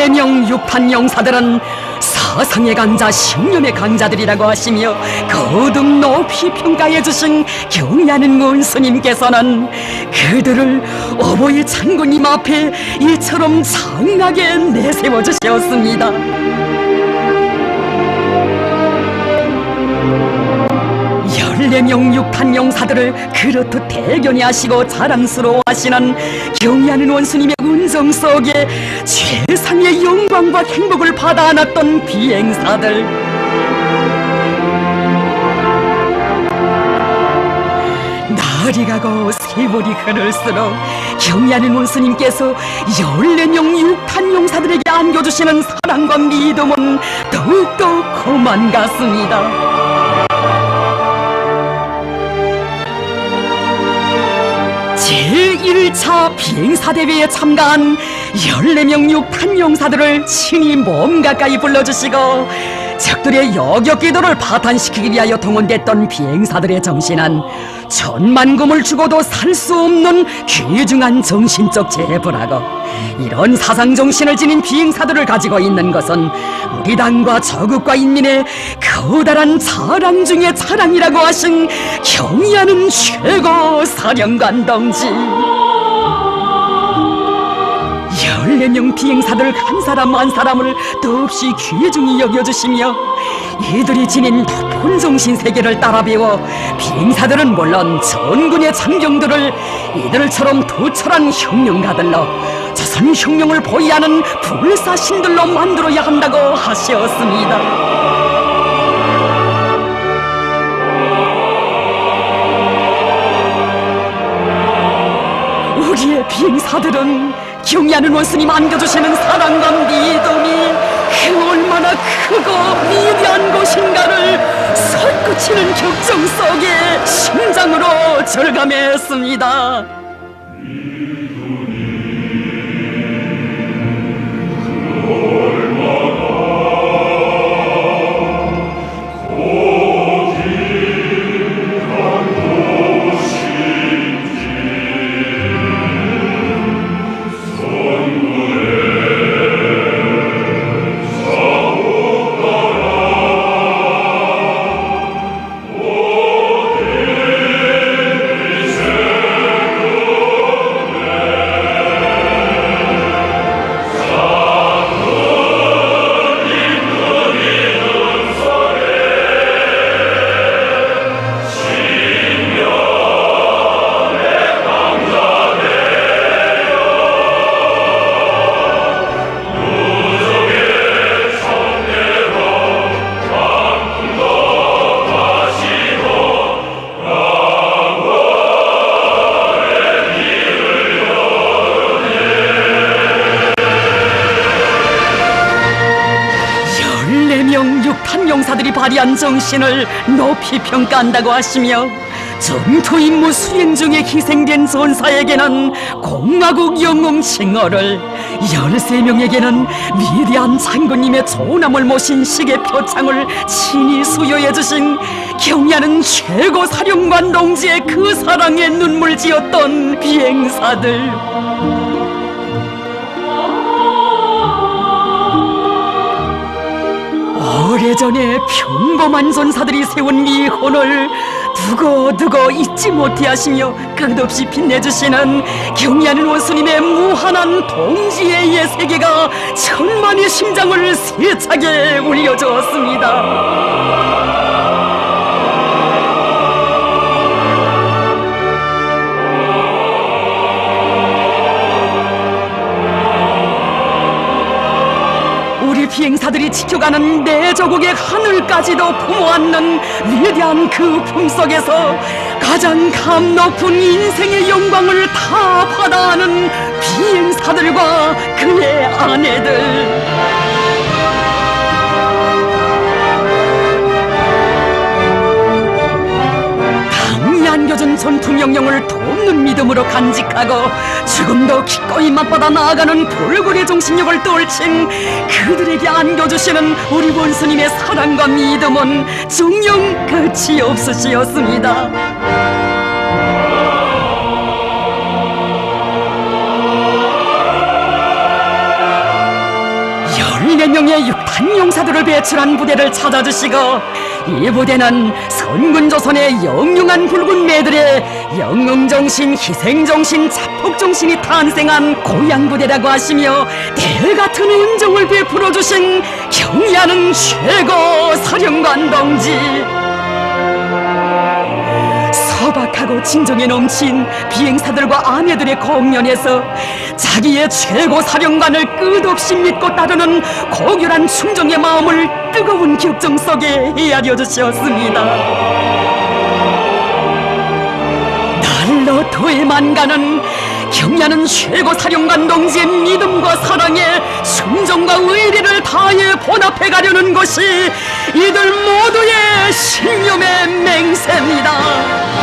명 육탄 용사들은 사상의 강자, 신념의 강자들이라고 하시며 거듭 높이 평가해 주신 경야는 원수님께서는 그들을 어버이 장군님 앞에 이처럼 장하게 내세워 주셨습니다. 명 육탄 용사들을 그렇듯 대견히 하시고 자랑스러워 하시는 경야는 원수님의 운정 속에 최상의 영광과 행복을 받아 안았던 비행사들. 날이 가고 세월이 흐를수록 경야는 원수님께서 14명 육탄 용사들에게 안겨주시는 사랑과 믿음은 더욱더 고만 같습니다. 제1차 비행사대회에 참가한 14명 육탄 용사들을 친히 몸 가까이 불러주시고 적들의 여격기도를 파탄시키기 위하여 동원됐던 비행사들의 정신은 천만금을 주고도 살 수 없는 귀중한 정신적 재부라고, 이런 사상정신을 지닌 비행사들을 가지고 있는 것은 우리 당과 저국과 인민의 커다란 자랑 중의 자랑이라고 하신 경야는 최고 사령관 동지. 14명 비행사들 한 사람 한 사람을 더없이 귀중히 여겨주시며 이들이 지닌 높은 정신세계를 따라 배워 비행사들은 물론 전군의 장병들을 이들처럼 투철한 혁명가들로 조선 혁명을 보위하는 불사신들로 만들어야 한다고 하셨습니다. 우리의 비행사들은 경야는 원수님 안겨주시는 사랑과 믿음이 얼마나 크고 위대한 것인가를 솟구치는 격정 속에 심장으로 절감했습니다. 용사들이 발휘한 정신을 높이 평가한다고 하시며 전투 임무 수행 중에 희생된 전사에게는 공화국 영웅 칭호를, 13명에게는 위대한 장군님의 조남을 모신 시계 표창을 친히 수여해 주신 경의하는 최고 사령관 동지의 그 사랑에 눈물 지었던 비행사들. 오래전에 평범한 전사들이 세운 미혼을 두고두고 잊지 못해 하시며 끝없이 빛내주시는 경의하는 원수님의 무한한 동지의 예세계가 천만의 심장을 세차게 울려주었습니다. 우리 비행사들이 지켜가는 내 조국의 하늘까지도 품어안는 위대한 그 품속에서 가장 감 높은 인생의 영광을 다 받아하는 비행사들과 그의 아내들. 안겨준 전투 명령을 돕는 믿음으로 간직하고 죽음도 기꺼이 맞받아 나아가는 불굴의 정신력을 떨친 그들에게 안겨주시는 우리 원수님의 사랑과 믿음은 정녕 끝이 없으시었습니다. 14명의 육탄 용사들을 배출한 부대를 찾아주시고, 이 부대는 선군조선의 영영한 붉은 매들의 영웅정신, 희생정신, 자폭정신이 탄생한 고향부대라고 하시며 대같은 은정을 베풀어주신 경의하는 최고 사령관 동지. 소박하고 진정에 넘친 비행사들과 아내들의 공연에서 자기의 최고 사령관을 끝없이 믿고 따르는 고결한 충정의 마음을 뜨거운 격정 속에 헤아려 주셨습니다. 날로 더해만 가는 경의하는 최고 사령관 동지의 믿음과 사랑에 순정과 의리를 다해 본합해 가려는 것이 이들 모두의 신념의 맹세입니다.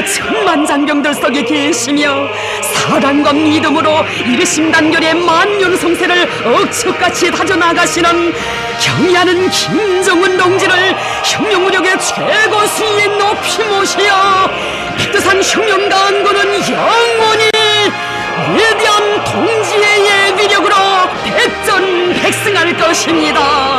천만장병들 속에 계시며 사랑과 믿음으로 일심단결의 만년성세를 억척같이 다져나가시는 경의하는 김정은 동지를 혁명무력의 최고 수위에 높이 모시어 백두산 혁명강군은 영원히 위대한 동지의 위력으로 백전백승할 것입니다.